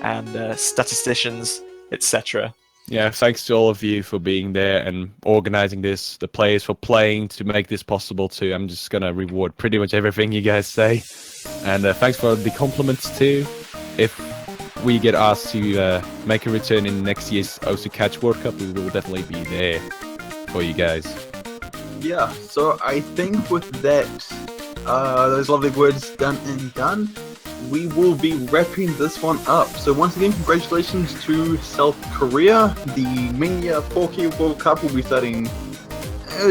and statisticians, etc. Yeah, thanks to all of you for being there and organizing this, the players for playing to make this possible too. I'm just gonna reward pretty much everything you guys say. And thanks for the compliments too. If we get asked to make a return in next year's OC Catch World Cup, we will definitely be there for you guys. Yeah, so I think with that, those lovely words done and done, we will be wrapping this one up. So once again, congratulations to South Korea. The Mania 4K World Cup will be starting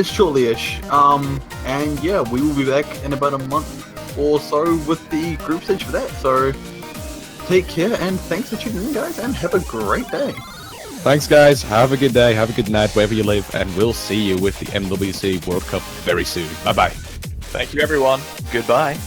shortly-ish. And yeah, we will be back in about a month or so with the group stage for that. So take care and thanks for tuning in, guys, and have a great day. Thanks guys, have a good day, have a good night wherever you live, and we'll see you with the MWC World Cup very soon. Bye bye. Thank you everyone. Goodbye.